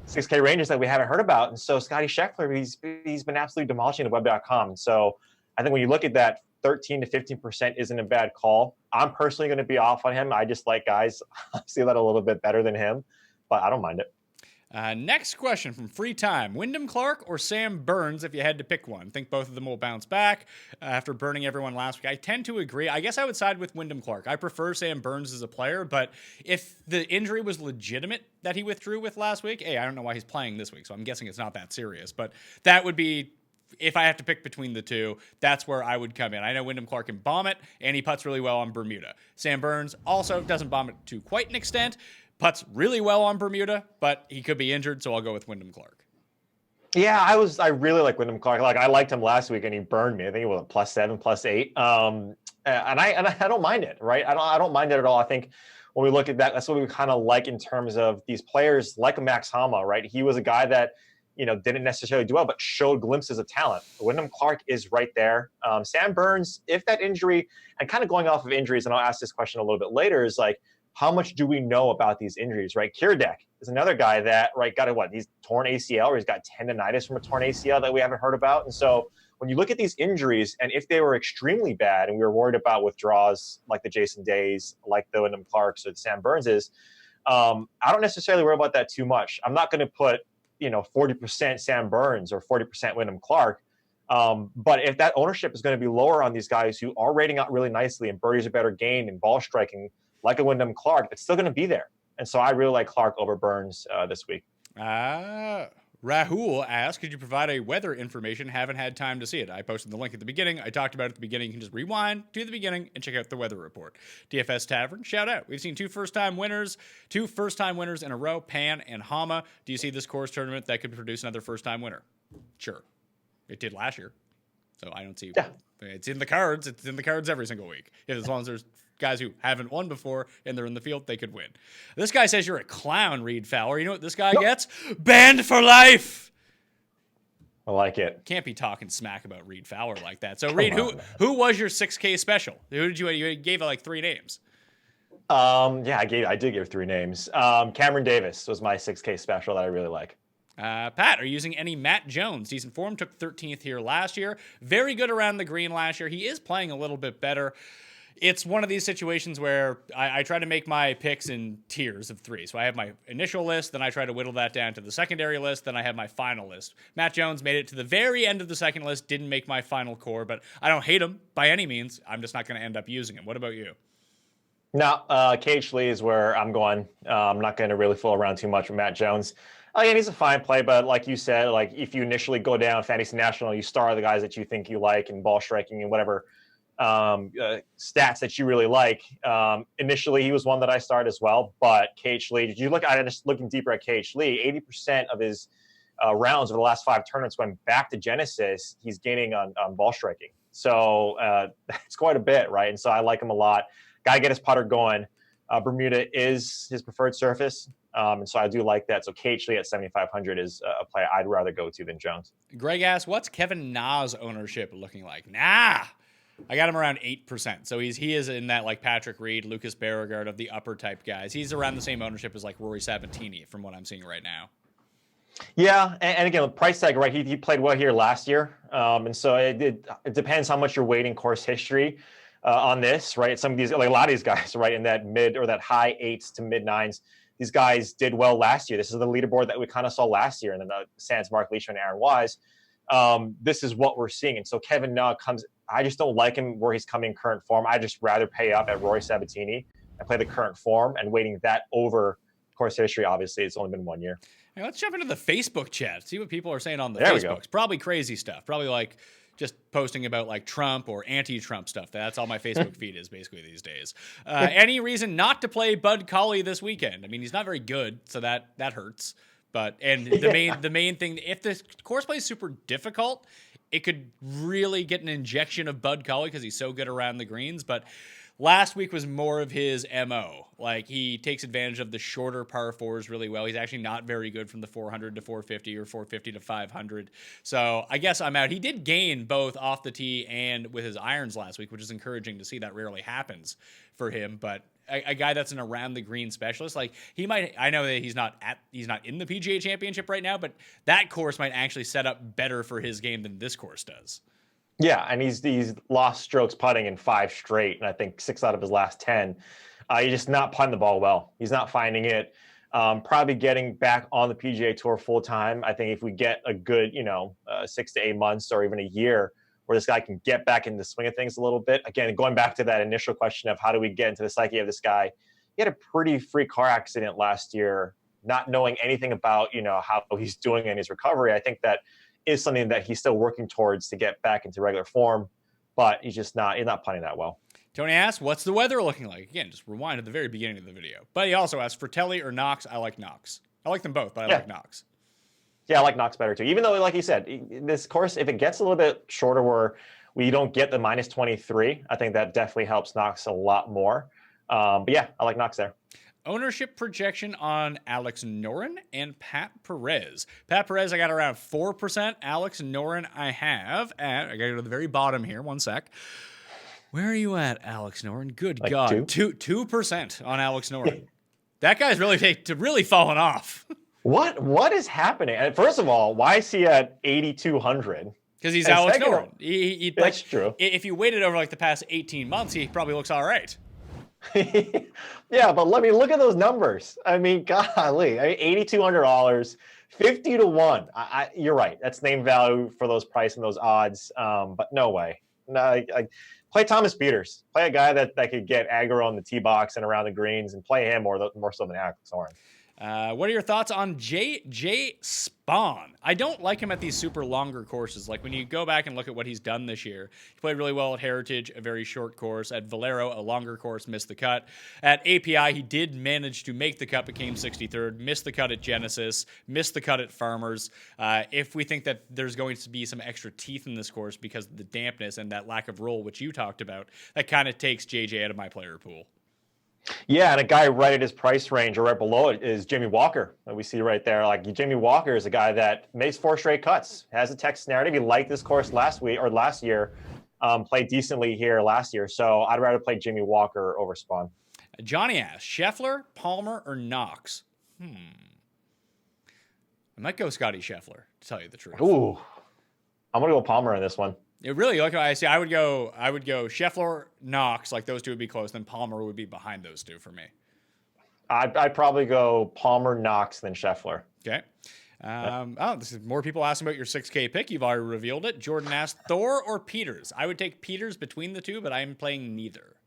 6K ranges that we haven't heard about. And so Scotty Scheffler, he's been absolutely demolishing the web.com. And so I think when you look at that, 13 to 15% isn't a bad call. I'm personally going to be off on him. I just like guys, I see that a little bit better than him, but I don't mind it. Next question from Free Time. Wyndham Clark or Sam Burns if you had to pick one? I think both of them will bounce back after burning everyone last week. I tend to agree. I guess I would side with Wyndham Clark. I prefer Sam Burns as a player, but if the injury was legitimate that he withdrew with last week, I don't know why he's playing this week, so I'm guessing it's not that serious. But that would be, if I have to pick between the two, that's where I would come in. I know Wyndham Clark can bomb it, and he putts really well on Bermuda. Sam Burns also doesn't bomb it to quite an extent, putts really well on Bermuda, but he could be injured, so I'll go with Wyndham Clark. Yeah, I really like Wyndham Clark. Like I liked him last week, and he burned me. I think it was a +7, +8. And I don't mind it, right? I don't mind it at all. I think when we look at that, that's what we kind of like in terms of these players like a Max Homa, right? He was a guy that, you know, didn't necessarily do well, but showed glimpses of talent. Wyndham Clark is right there. Sam Burns, if that injury, and kind of going off of injuries, and I'll ask this question a little bit later, is like, how much do we know about these injuries, right? Kiradech is another guy that, right, got he's torn ACL, or he's got tendonitis from a torn ACL that we haven't heard about. And so when you look at these injuries, and if they were extremely bad and we were worried about withdrawals like the Jason Days, like the Wyndham Clarks or the Sam Burnses, I don't necessarily worry about that too much. I'm not going to put, 40% Sam Burns or 40% Wyndham Clark. But if that ownership is going to be lower on these guys who are rating out really nicely and birdies are better gain and ball striking, like a Wyndham Clark, it's still going to be there. And so I really like Clark over Burns this week. Rahul asked, could you provide a weather information? Haven't had time to see it. I posted the link at the beginning. I talked about it at the beginning. You can just rewind to the beginning and check out the weather report. DFS Tavern, shout out. We've seen two first-time winners in a row, Pan and Hama. Do you see this course tournament that could produce another first-time winner? Sure. It did last year. So I don't see. Yeah. It's in the cards. It's in the cards every single week. As long as there's guys who haven't won before and they're in the field, they could win. This guy says you're a clown, Reid Fowler. You know what this guy gets? Banned for life. I like it. Can't be talking smack about Reid Fowler like that. So, Reid, who was your 6K special? Who did you gave like 3 names? I did give 3 names. Cameron Davis was my 6K special that I really like. Pat, are you using any Matt Jones? Decent form, took 13th here last year. Very good around the green last year. He is playing a little bit better. It's one of these situations where I try to make my picks in tiers of 3. So I have my initial list, then I try to whittle that down to the secondary list, then I have my final list. Matt Jones made it to the very end of the second list, didn't make my final core, but I don't hate him by any means. I'm just not going to end up using him. What about you? No, KH Lee is where I'm going. I'm not going to really fool around too much with Matt Jones. Again, he's a fine play, but like you said, like if you initially go down Fantasy National, you star the guys that you think you like and ball striking and whatever stats that you really like. Initially, he was one that I started as well, but KH Lee, did you look at it, just looking deeper at KH Lee, 80% of his rounds over the last 5 tournaments went back to Genesis. He's gaining on ball striking. So that's quite a bit, right? And so I like him a lot. Got to get his putter going. Bermuda is his preferred surface. And so I do like that. So KH Lee at 7,500 is a play I'd rather go to than Jones. Greg asks, what's Kevin Na's ownership looking like? Nah. I got him around 8%. So he is in that like Patrick Reed, Lucas Beauregard of the upper type guys. He's around the same ownership as like Rory Sabatini from what I'm seeing right now. Yeah, and again, the price tag, right? He played well here last year, and so it depends how much you're weighting course history on this, right? Some of these, like a lot of these guys, right, in that mid or that high 8s to mid 9s, these guys did well last year. This is the leaderboard that we kind of saw last year, and then the Sans, Mark Leishman, and Aaron Wise. This is what we're seeing, and so Kevin Na comes. I just don't like him where he's coming current form. I just rather pay up at Rory Sabatini and play the current form and waiting that over course history. Obviously, it's only been 1 year. Hey, let's jump into the Facebook chat. See what people are saying on the There we Facebooks. go. Probably crazy stuff. Probably like just posting about like Trump or anti-Trump stuff. That's all my Facebook feed is basically these days. Any reason not to play Bud Cauley this weekend? I mean, he's not very good, so that hurts. But the main thing, if the course play is super difficult, it could really get an injection of Bud Cauley because he's so good around the greens. But last week was more of his MO. Like, he takes advantage of the shorter par fours really well. He's actually not very good from the 400 to 450 or 450 to 500. So I guess I'm out. He did gain both off the tee and with his irons last week, which is encouraging to see. That rarely happens for him. But a guy that's an around the green specialist, like he might, I know that he's not in the PGA Championship right now, but that course might actually set up better for his game than this course does. Yeah, and he's lost strokes putting in 5 straight, and I think 6 out of his last 10. He's just not putting the ball well. He's not finding it. Probably getting back on the PGA Tour full time. I think if we get a good, 6 to 8 months or even a year where this guy can get back in the swing of things a little bit. Again, going back to that initial question of how do we get into the psyche of this guy, he had a pretty freak car accident last year, not knowing anything about, how he's doing in his recovery. I think that is something that he's still working towards to get back into regular form, but he's not putting that well. Tony asks, what's the weather looking like? Again, just rewind at the very beginning of the video. But he also asks, Fratelli or Knox? I like Knox. I like them both, but I like Knox. Yeah, I like Knox better too. Even though, like you said, this course, if it gets a little bit shorter where we don't get the minus 23, I think that definitely helps Knox a lot more. But yeah, I like Knox there. Ownership projection on Alex Noren and Pat Perez. Pat Perez, I got around 4%. Alex Noren, I have at, I got to go to the very bottom here. One sec. Where are you at, Alex Noren? Good like God. 2% on Alex Noren. That guy's really fallen off. What is happening? And first of all, why is he at 8,200? Because he's Alex Noren. That's true. If you waited over like the past 18 months, he probably looks all right. Yeah, but let me look at those numbers. I mean, golly, $8,200, 50 to 1. You're right. That's name value for those price and those odds. But no way. No, I play Thomas Peters. Play a guy that could get aggro on the tee box and around the greens, and play him more so than Alex Noren. What are your thoughts on J. Spawn? I don't like him at these super longer courses. Like when you go back and look at what he's done this year, he played really well at Heritage, a very short course. At Valero, a longer course, missed the cut. At API, he did manage to make the cut, became 63rd, missed the cut at Genesis, missed the cut at Farmers. If we think that there's going to be some extra teeth in this course because of the dampness and that lack of roll, which you talked about, that kind of takes JJ out of my player pool. Yeah, and a guy right at his price range or right below it is Jimmy Walker that we see right there. Like Jimmy Walker is a guy that makes 4 straight cuts, has a Texas narrative. He liked this course last year, played decently here last year. So I'd rather play Jimmy Walker over Spawn. Johnny asks, Scheffler, Palmer, or Knox? I might go Scotty Scheffler, to tell you the truth. Ooh, I'm gonna go Palmer on this one. It really, like I see, I would go Scheffler, Knox, like those two would be close. Then Palmer would be behind those two for me. I'd probably go Palmer, Knox, then Scheffler. Okay. This is more people asking about your 6K pick. You've already revealed it. Jordan asked, Thor or Peters? I would take Peters between the two, but I'm playing neither.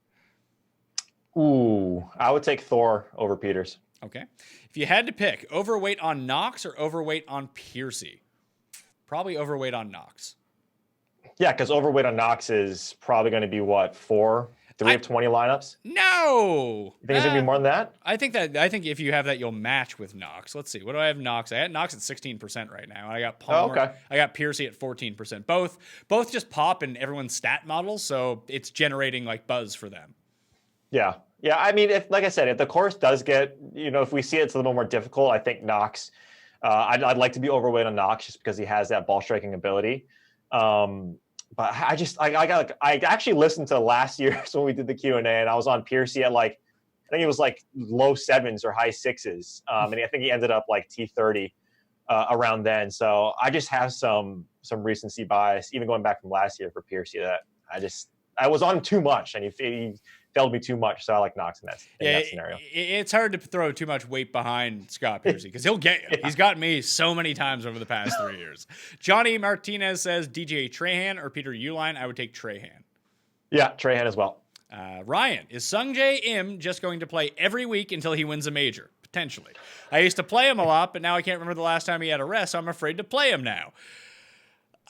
Ooh, I would take Thor over Peters. Okay. If you had to pick, overweight on Knox or overweight on Piercy? Probably overweight on Knox. Yeah, because overweight on Knox is probably going to be what, 3 of 20 lineups? No. You think it's going to be more than that? I think if you have that, you'll match with Knox. Let's see. What do I have Knox? I had Knox at 16% right now. I got Palmer. Oh, okay. I got Piercy at 14%. Both just pop in everyone's stat models, so it's generating like buzz for them. Yeah. Yeah, I mean, like I said, if the course does get, if we see it's a little more difficult, I think Knox, I'd like to be overweight on Knox just because he has that ball striking ability. but I actually listened to last year's when we did the Q&A, and I was on Piercy at like, I think it was like low 7s or high 6s. And I think he ended up like T30 around then. So I just have some recency bias, even going back from last year for Piercy, that I was on too much, and he failed me too much. So I like Knox in that scenario. It's hard to throw too much weight behind Scott Piercy because he'll get you. Yeah. He's gotten me so many times over the past 3 years. Johnny Martinez says DJ Trahan or Peter Uline. I would take Trahan. Yeah, Trahan as well. Ryan, is Sungjae Im just going to play every week until he wins a major? Potentially. I used to play him a lot, but now I can't remember the last time he had a rest, so I'm afraid to play him now.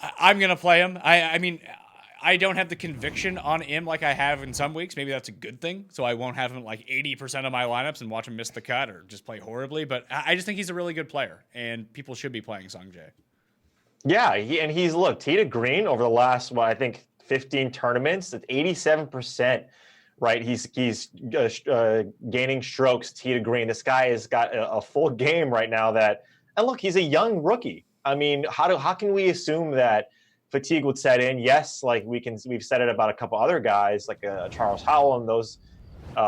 I'm going to play him. I mean, I don't have the conviction on him like I have in some weeks. Maybe that's a good thing, so I won't have him like 80% of my lineups and watch him miss the cut or just play horribly, but I just think he's a really good player, and people should be playing Sungjae. Yeah, he's looked tee to green over the last, I think, 15 tournaments at 87%, right? He's gaining strokes tee to green. This guy has got a full game right now and look, he's a young rookie. I mean, how can we assume that fatigue would set in? Yes, like we've said it about a couple other guys like Charles Howell and those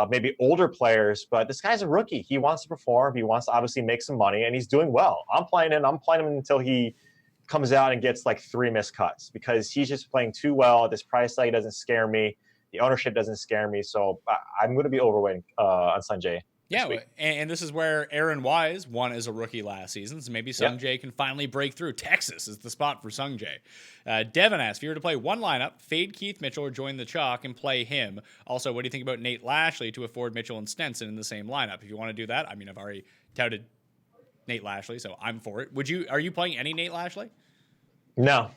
maybe older players, but this guy's a rookie. He wants to perform. He wants to obviously make some money, and he's doing well. I'm playing him until he comes out and gets like 3 missed cuts, because he's just playing too well. This price tag doesn't scare me. The ownership doesn't scare me. So I'm going to be overweight on Sungjae. Yeah, and this is where Aaron Wise won as a rookie last season, so maybe Sungjae can finally break through. Texas is the spot for Sungjae. Devin asks, if you were to play one lineup, fade Keith Mitchell or join the chalk and play him. Also, what do you think about Nate Lashley to afford Mitchell and Stenson in the same lineup? If you want to do that, I mean, I've already touted Nate Lashley, so I'm for it. Are you playing any Nate Lashley? No.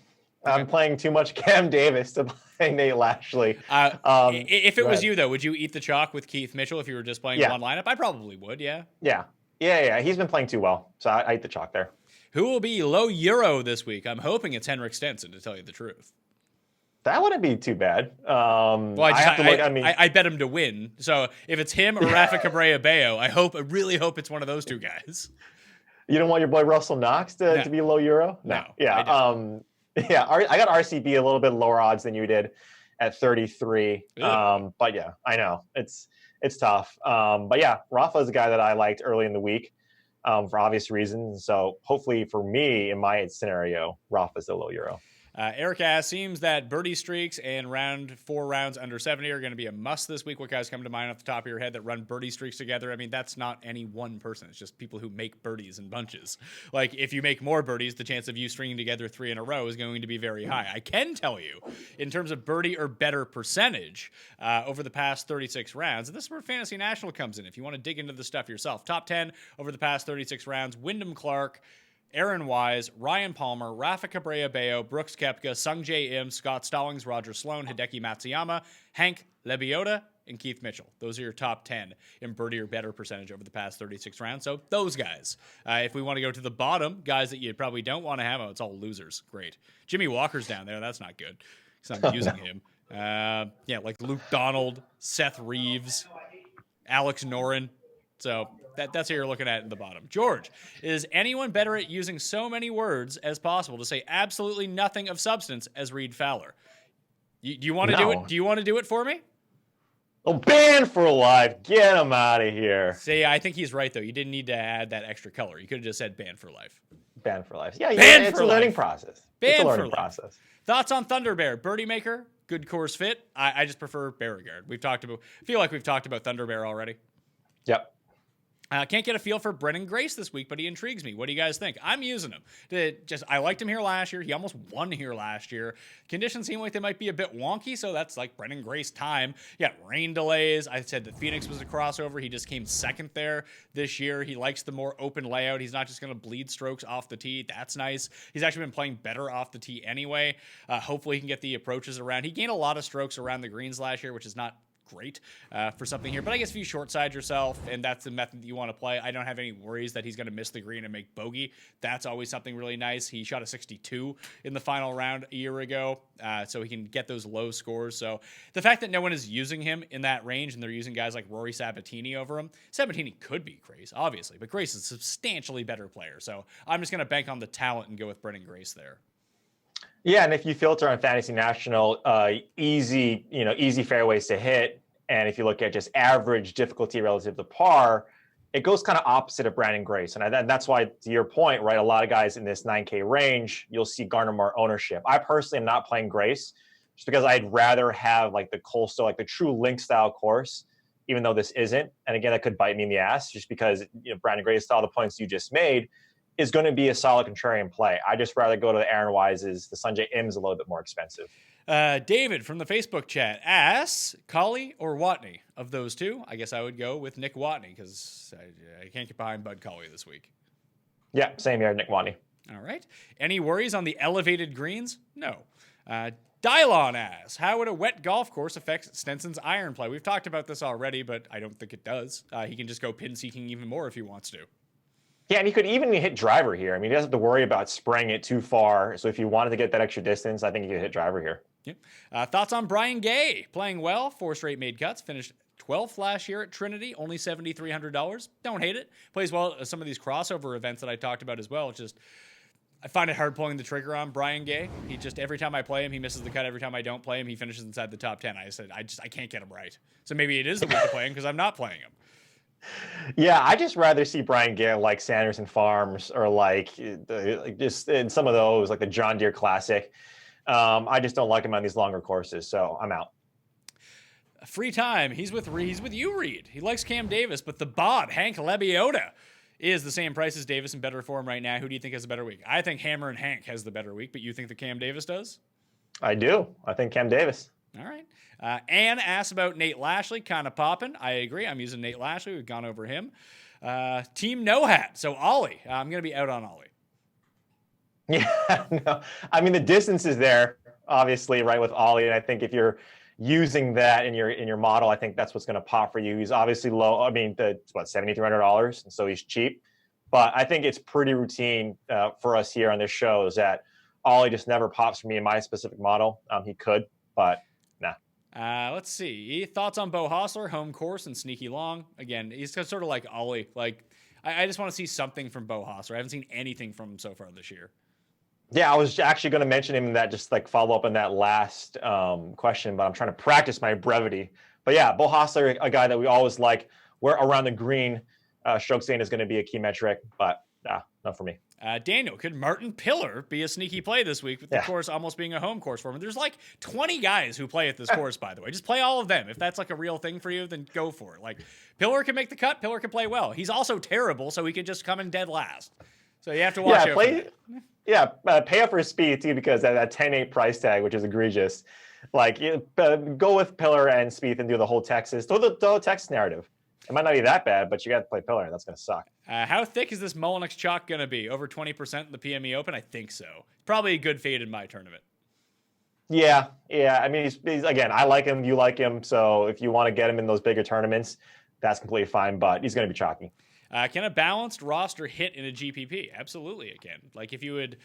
Okay. I'm playing too much Cam Davis to play Nate Lashley. If it was you, though, would you eat the chalk with Keith Mitchell if you were just playing one lineup? I probably would, yeah. Yeah. He's been playing too well, so I eat the chalk there. Who will be low euro this week? I'm hoping it's Henrik Stenson, to tell you the truth. That wouldn't be too bad. I bet him to win. So if it's him or Rafa Cabrera-Bello, I really hope it's one of those two guys. You don't want your boy Russell Knox to be low euro? No. Yeah. I got RCB a little bit lower odds than you did at 33. But yeah, I know it's tough. But yeah, Rafa is a guy that I liked early in the week for obvious reasons. So hopefully for me, in my scenario, Rafa's the low euro. Eric asks, seems that birdie streaks and 4 rounds under 70 are going to be a must this week. What guys come to mind off the top of your head that run birdie streaks together? I mean, that's not any one person. It's just people who make birdies in bunches. Like, if you make more birdies, the chance of you stringing together 3 in a row is going to be very high. I can tell you, in terms of birdie or better percentage over the past 36 rounds, and this is where Fantasy National comes in, if you want to dig into the stuff yourself. Top 10 over the past 36 rounds, Wyndham Clark, Aaron Wise, Ryan Palmer, Rafa Cabrera-Bello, Brooks Koepka, Sungjae Im, Scott Stallings, Roger Sloan, Hideki Matsuyama, Hank Lebioda, and Keith Mitchell. Those are your top 10 in birdie or better percentage over the past 36 rounds. So those guys. If we want to go to the bottom, guys that you probably don't want to have, it's all losers. Great. Jimmy Walker's down there. That's not good because I'm using him. Like Luke Donald, Seth Reeves, Alex Noren. So that's who you're looking at in the bottom. George, is anyone better at using so many words as possible to say absolutely nothing of substance as Reid Fowler? Do you want to do it? Do you want to do it for me? Oh, ban for life. Get him out of here. See, I think he's right, though. You didn't need to add that extra color. You could have just said ban for life. Ban for life. Yeah, it's a learning process. It's a learning process. Thoughts on Thunder Bear? Birdie Maker, good course fit. I just prefer Beauregard. Feel like we've talked about Thunder Bear already. Yep. Can't get a feel for Brennan Grace this week, but he intrigues me. What do you guys think? I'm using him. I liked him here last year. He almost won here last year. Conditions seem like they might be a bit wonky, so that's like Brennan Grace time. You got rain delays. I said that Phoenix was a crossover. He just came second there this year. He likes the more open layout. He's not just going to bleed strokes off the tee. That's nice. He's actually been playing better off the tee anyway. Hopefully he can get the approaches around. He gained a lot of strokes around the greens last year, which is not great for something here, but I guess if you short side yourself and that's the method that you want to play, I don't have any worries that he's going to miss the green and make bogey. That's always something really nice. He shot a 62 in the final round a year ago, so he can get those low scores. So the fact that no one is using him in that range and they're using guys like Rory Sabatini over him, Sabatini could be Grace, obviously, but Grace is a substantially better player. So I'm just going to bank on the talent and go with Brennan Grace there. Yeah, and if you filter on Fantasy National, easy fairways to hit, and if you look at just average difficulty relative to par, it goes kind of opposite of Brandon Grace. And that's why, to your point, right, a lot of guys in this 9K range, you'll see garner more ownership. I personally am not playing Grace just because I'd rather have like the Coastal, like the true link style course, even though this isn't. And again, that could bite me in the ass just because Brandon Grace, all the points you just made, is going to be a solid contrarian play. I just rather go to the Aaron Wise's. The Sanjay Im's a little bit more expensive. David from the Facebook chat asks, Cauley or Watney? Of those two, I guess I would go with Nick Watney because I can't get behind Bud Cauley this week. Yeah, same here, Nick Watney. All right. Any worries on the elevated greens? No. Dylon asks, how would a wet golf course affect Stenson's iron play? We've talked about this already, but I don't think it does. He can just go pin seeking even more if he wants to. Yeah, and he could even hit driver here. I mean, he doesn't have to worry about spraying it too far. So if you wanted to get that extra distance, I think he could hit driver here. Yep. Thoughts on Brian Gay? Playing well, 4 straight made cuts, finished 12th last year at Trinity, only $7,300. Don't hate it. Plays well at some of these crossover events that I talked about as well. It's just, I find it hard pulling the trigger on Brian Gay. He just, every time I play him, he misses the cut. Every time I don't play him, he finishes inside the top 10. I can't get him right. So maybe it is the week to play him because I'm not playing him. Yeah, I just rather see Brian Gay like Sanderson Farms or like just in some of those, like the John Deere Classic. I just don't like him on these longer courses, so I'm out. Free time. He's with you, Reed. He likes Cam Davis, but the bod, Hank Lebioda, is the same price as Davis in better form right now. Who do you think has a better week? I think Hammer and Hank has the better week, but you think that Cam Davis does? I do. I think Cam Davis. All right. Ann asks about Nate Lashley, kind of popping. I agree. I'm using Nate Lashley. We've gone over him. Team No Hat. So Ollie. I'm going to be out on Ollie. Yeah, no. I mean, the distance is there, obviously, right, with Ollie. And I think if you're using that in your model, I think that's what's going to pop for you. He's obviously low. I mean, it's what, $7,300, and so he's cheap. But I think it's pretty routine for us here on this show is that Ollie just never pops for me in my specific model. He could, but nah. Let's see. Thoughts on Bo Hostler, home course and sneaky long? Again, he's sort of like Ollie. Like, I just want to see something from Bo Hostler. I haven't seen anything from him so far this year. Yeah, I was actually going to mention him in that, just like follow up on that last question, but I'm trying to practice my brevity. But yeah, Bo Hostler, a guy that we always like. Where around the green, stroke gain is going to be a key metric, but not for me. Daniel, could Martin Pillar be a sneaky play this week with the course almost being a home course for him? There's like 20 guys who play at this course, by the way. Just play all of them. If that's like a real thing for you, then go for it. Like, Pillar can make the cut. Pillar can play well. He's also terrible, so he can just come in dead last. So you have to watch out. Pay up for his speed too, because that 10-8 price tag, which is egregious. Like, go with Pillar and Spieth and do the whole Texas, the Texas narrative. It might not be that bad, but you got to play Pillar, and that's going to suck. How thick is this Mullinex chalk going to be? Over 20% in the PME Open? I think so. Probably a good fade in my tournament. Yeah. I mean, he's again, I like him, you like him. So if you want to get him in those bigger tournaments, that's completely fine, but he's going to be chalky. Can a balanced roster hit in a GPP? Absolutely it can. Like, if you would...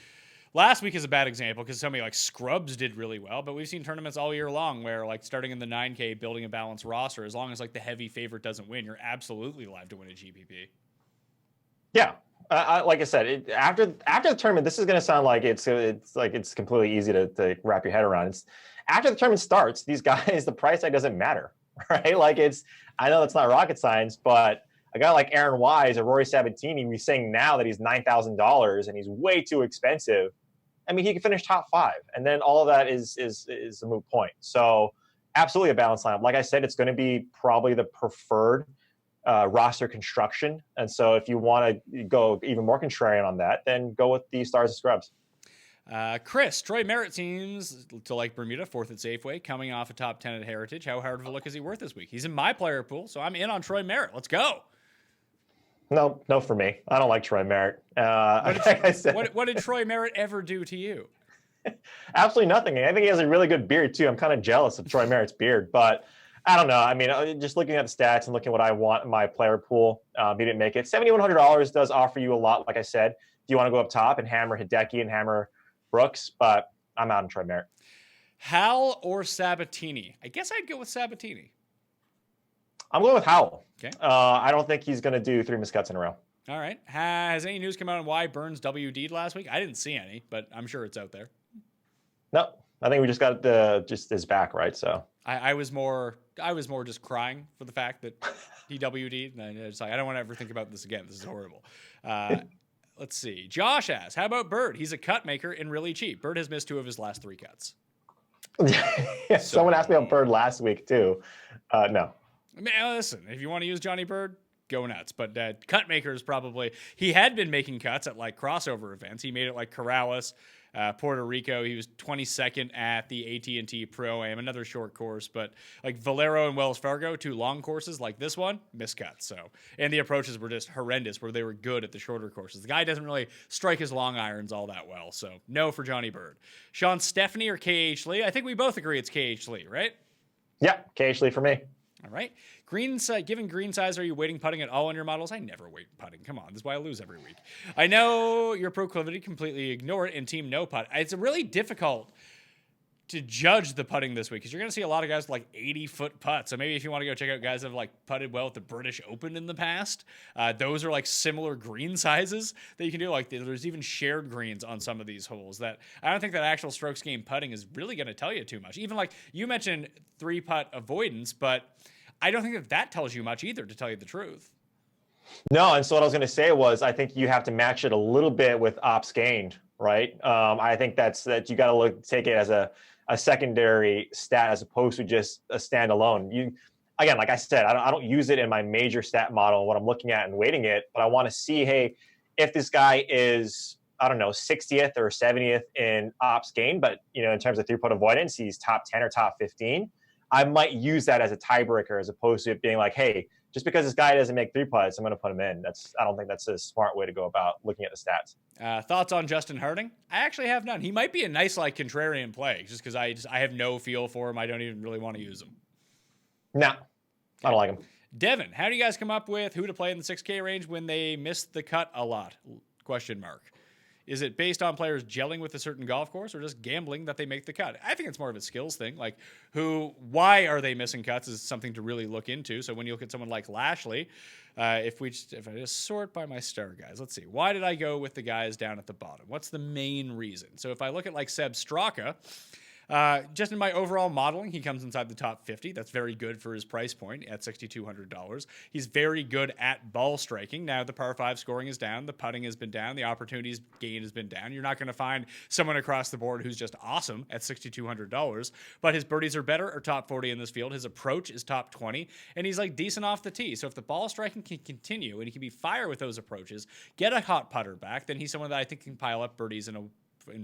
Last week is a bad example because somebody like Scrubs did really well, but we've seen tournaments all year long where, like, starting in the 9K, building a balanced roster, as long as like the heavy favorite doesn't win, you're absolutely allowed to win a GPP. Yeah, like I said, after the tournament, this is going to sound like it's completely easy to wrap your head around. It's after the tournament starts, these guys, the price tag doesn't matter, right? Like, I know that's not rocket science, but a guy like Aaron Wise or Rory Sabatini, we're saying now that he's $9,000 and he's way too expensive. I mean, he can finish top 5, and then all of that is a moot point. So absolutely a balanced lineup. Like I said, it's going to be probably the preferred roster construction. And so if you want to go even more contrarian on that, then go with the Stars and Scrubs. Chris, Troy Merritt seems to like Bermuda, 4th at Safeway, coming off a top 10 at Heritage. How hard of a look is he worth this week? He's in my player pool, so I'm in on Troy Merritt. Let's go. No for me. I don't like Troy Merritt. What did Troy Merritt ever do to you? Absolutely nothing. I think he has a really good beard too. I'm kind of jealous of Troy Merritt's beard, but I don't know. I mean, just looking at the stats and looking at what I want in my player pool, he didn't make it. $7,100 does offer you a lot, like I said, if you want to go up top and hammer Hideki and hammer Brooks, but I'm out on Troy Merritt. Howell or Sabatini? I guess I'd go with Sabatini. I'm going with Howell. Okay. I don't think he's going to do 3 missed cuts in a row. All right. Has any news come out on why Burns WD'd last week? I didn't see any, but I'm sure it's out there. No, I think we just got just his back, right? So I was more just crying for the fact that he WD'd, and I was like, I don't want to ever think about this again. This is horrible. Let's see. Josh asks, how about Bird? He's a cut maker and really cheap. Bird has missed 2 of his last 3 cuts. Yeah, someone asked me about Bird last week too. No. Man, listen, if you want to use Johnny Bird, go nuts. But cut makers probably, he had been making cuts at like crossover events. He made it like Corrales, Puerto Rico. He was 22nd at the AT&T Pro-Am, another short course. But like Valero and Wells Fargo, 2 long courses like this one, miscuts. So, and the approaches were just horrendous where they were good at the shorter courses. The guy doesn't really strike his long irons all that well. So no for Johnny Bird. Sean Stephanie or KH Lee? I think we both agree it's KH Lee, right? Yeah, KH Lee for me. All right. Given green size, are you waiting putting at all in your models? I never wait putting. Come on. This is why I lose every week. I know your proclivity, completely ignore it, and team no putt. It's really difficult to judge the putting this week because you're going to see a lot of guys with like 80-foot putts. So maybe if you want to go check out guys that have like putted well at the British Open in the past, those are like similar green sizes that you can do. Like there's even shared greens on some of these holes that I don't think that actual strokes game putting is really going to tell you too much. Even like you mentioned 3-putt avoidance, but I don't think that tells you much either, to tell you the truth. No, and so what I was going to say was I think you have to match it a little bit with ops gained, right? I think that you got to take it as a secondary stat as opposed to just a standalone. You, again, like I said, I don't use it in my major stat model when I'm looking at and weighting it, but I want to see, hey, if this guy is, I don't know, 60th or 70th in ops gain, but in terms of 3-putt avoidance, he's top 10 or top 15. I might use that as a tiebreaker as opposed to it being like, hey, just because this guy doesn't make 3 putts, I'm going to put him in. I don't think that's a smart way to go about looking at the stats. Thoughts on Justin Harding? I actually have none. He might be a nice like contrarian play just because I have no feel for him. I don't even really want to use him. No, I don't like him. Devin, how do you guys come up with who to play in the 6K range when they miss the cut a lot? ? Is it based on players gelling with a certain golf course or just gambling that they make the cut? I think it's more of a skills thing. Like why are they missing cuts is something to really look into. So when you look at someone like Lashley, if I just sort by my star guys, let's see. Why did I go with the guys down at the bottom? What's the main reason? So if I look at like Seb Straka, just in my overall modeling, he comes inside the top 50. That's very good for his price point at $6,200. He's very good at ball striking. Now, the par 5 scoring is down. The putting has been down. The opportunities gained has been down. You're not going to find someone across the board who's just awesome at $6,200. But his birdies are better or top 40 in this field. His approach is top 20. And he's like decent off the tee. So if the ball striking can continue and he can be fire with those approaches, get a hot putter back, then he's someone that I think can pile up birdies in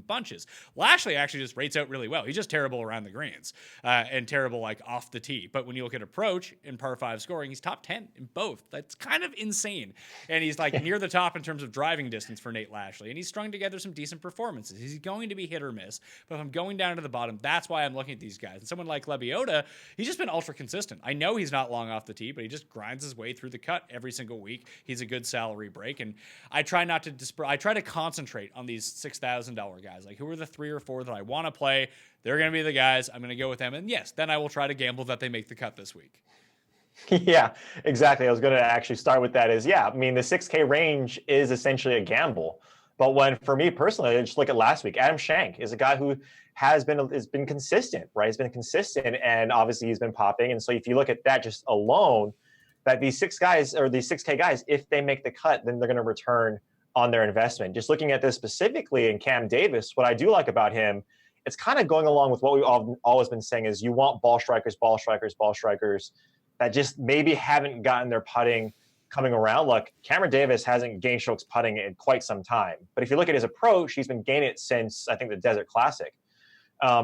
bunches. Lashley actually just rates out really well. He's just terrible around the greens and terrible like off the tee. But when you look at approach and par 5 scoring, he's top 10 in both. That's kind of insane. And he's like near the top in terms of driving distance for Nate Lashley. And he's strung together some decent performances. He's going to be hit or miss. But if I'm going down to the bottom, that's why I'm looking at these guys. And someone like Lebioda, he's just been ultra consistent. I know he's not long off the tee, but he just grinds his way through the cut every single week. He's a good salary break. And I try not to I try to concentrate on these $6,000 guys. Like, who are the 3 or 4 that I want to play? They're going to be the guys. I'm going to go with them. And yes, then I will try to gamble that they make the cut this week. Yeah, exactly. I was going to actually start with that the 6K range is essentially a gamble. But for me personally, I just look at last week. Adam Schenk is a guy who has been consistent, right? He's been consistent, and obviously he's been popping. And so if you look at that just alone, that these 6K guys, if they make the cut, then they're going to return on their investment. Just looking at this specifically in Cam Davis, what I do like about him, it's kind of going along with what we've always been saying is you want ball strikers that just maybe haven't gotten their putting coming around. Look, Cameron Davis hasn't gained strokes putting in quite some time. But if you look at his approach, he's been gaining it since, I think, the Desert Classic.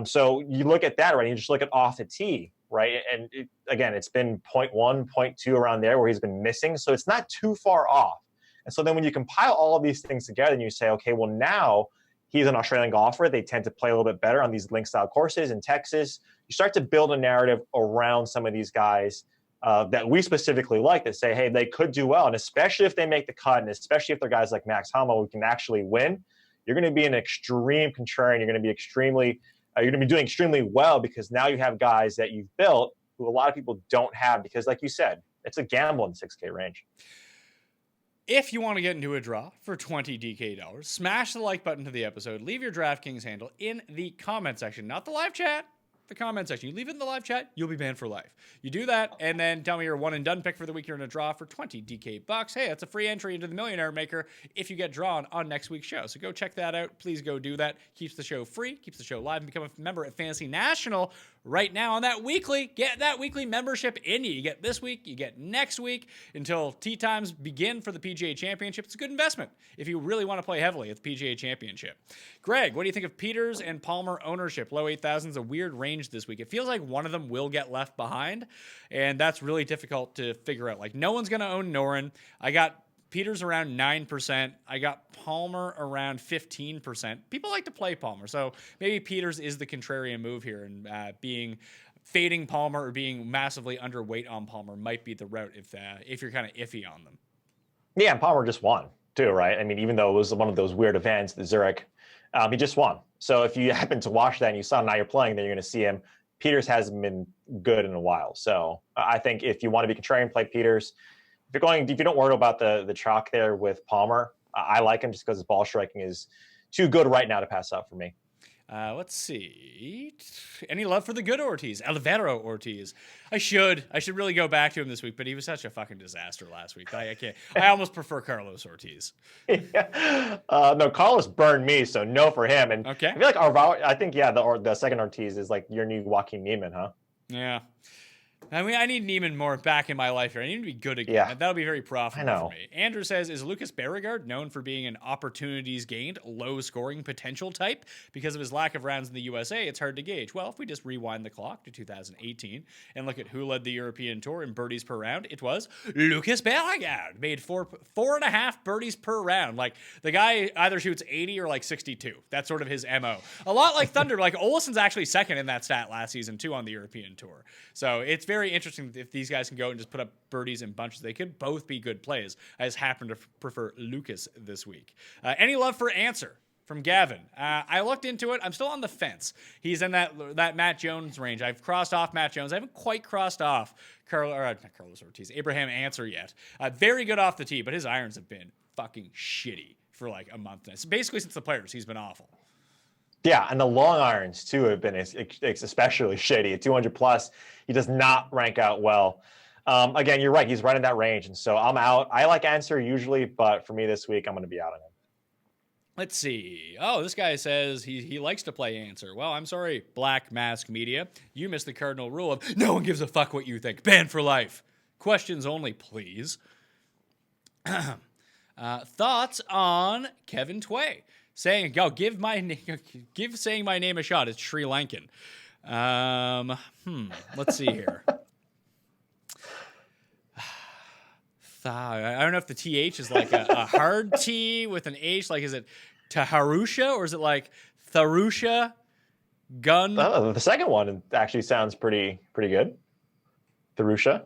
So you look at that, right? You just look at off the tee, right? And it's been 0.1, 0.2 around there where he's been missing. So it's not too far off. And so then when you compile all of these things together and you say, okay, well, now he's an Australian golfer. They tend to play a little bit better on these link-style courses in Texas. You start to build a narrative around some of these guys that we specifically like that say, hey, they could do well. And especially if they make the cut, and especially if they're guys like Max Homa who can actually win, you're going to be an extreme contrarian. You're going to be doing extremely well because now you have guys that you've built who a lot of people don't have because, like you said, it's a gamble in the 6K range. If you want to get into a draw for 20 DK dollars, smash the like button to the episode. Leave your DraftKings handle in the comment section, not the live chat. The comment section. You leave it in the live chat, you'll be banned for life. You do that, and then tell me your one and done pick for the week. You're in a draw for 20 DK bucks. Hey, that's a free entry into the Millionaire Maker if you get drawn on next week's show. So go check that out. Please go do that. Keeps the show free, keeps the show live, and become a member at Fantasy National right now on that weekly. Get that weekly membership in you. You get this week, you get next week until tee times begin for the PGA Championship. It's a good investment if you really want to play heavily at the PGA Championship. Greg, what do you think of Peters and Palmer ownership? Low 8,000s, a weird range this week. It feels like one of them will get left behind, and that's really difficult to figure out. Like, no one's going to own Noren. I got Peters around 9%. I got Palmer around 15%. People like to play Palmer, so maybe Peters is the contrarian move here, and fading Palmer or being massively underweight on Palmer might be the route if you're kind of iffy on them. Yeah, and Palmer just won too, right? I mean, even though it was one of those weird events, the Zurich, he just won. So if you happen to watch that and you saw now you're playing, then you're going to see him. Peters hasn't been good in a while. So I think if you want to be contrarian, play Peters. If you don't worry about the chalk there with Palmer, I like him just because his ball striking is too good right now to pass up for me. Let's see. Any love for the good Ortiz? Alvaro Ortiz. I should really go back to him this week, but he was such a fucking disaster last week. I can't. I almost prefer Carlos Ortiz. Yeah. No, Carlos burned me, so no for him. And okay. I feel like the second Ortiz is like your new Joaquin Neiman, huh? Yeah. I mean, I need Neiman more back in my life here. I need to be good again. Yeah. That'll be very profitable for me. Andrew says, is Lucas Beauregard known for being an opportunities gained, low scoring potential type? Because of his lack of rounds in the USA, it's hard to gauge. Well, if we just rewind the clock to 2018 and look at who led the European Tour in birdies per round, it was Lucas Beauregard. Made 4.5 birdies per round. Like, the guy either shoots 80 or like 62. That's sort of his MO. A lot like Thunder. Like, Oleson's actually second in that stat last season, too, on the European Tour. So it's very interesting if these guys can go and just put up birdies in bunches. They could both be good plays. I just happen to prefer Lucas this week. Any love for Answer from Gavin? I looked into it. I'm still on the fence. He's in that Matt Jones range. I've crossed off Matt Jones. I haven't quite crossed off not Carlos Ortiz, Abraham Answer yet. Very good off the tee, but his irons have been fucking shitty for like a month now. So basically since the players, he's been awful. Yeah, and the long irons, too, have been especially shitty. At 200 plus, he does not rank out well. Again, you're right. He's right in that range, and so I'm out. I like Answer usually, but for me this week, I'm going to be out on him. Let's see. Oh, this guy says he likes to play Answer. Well, I'm sorry, Black Mask Media. You missed the cardinal rule of no one gives a fuck what you think. Banned for life. Questions only, please. Thoughts on Kevin Tway? Saying, give saying my name a shot. It's Sri Lankan. Let's see here. I don't know if the TH is like a hard T with an H. Like, is it Taharusha or is it like Tharusha? Gun? Oh, the second one actually sounds pretty good. Tharusha?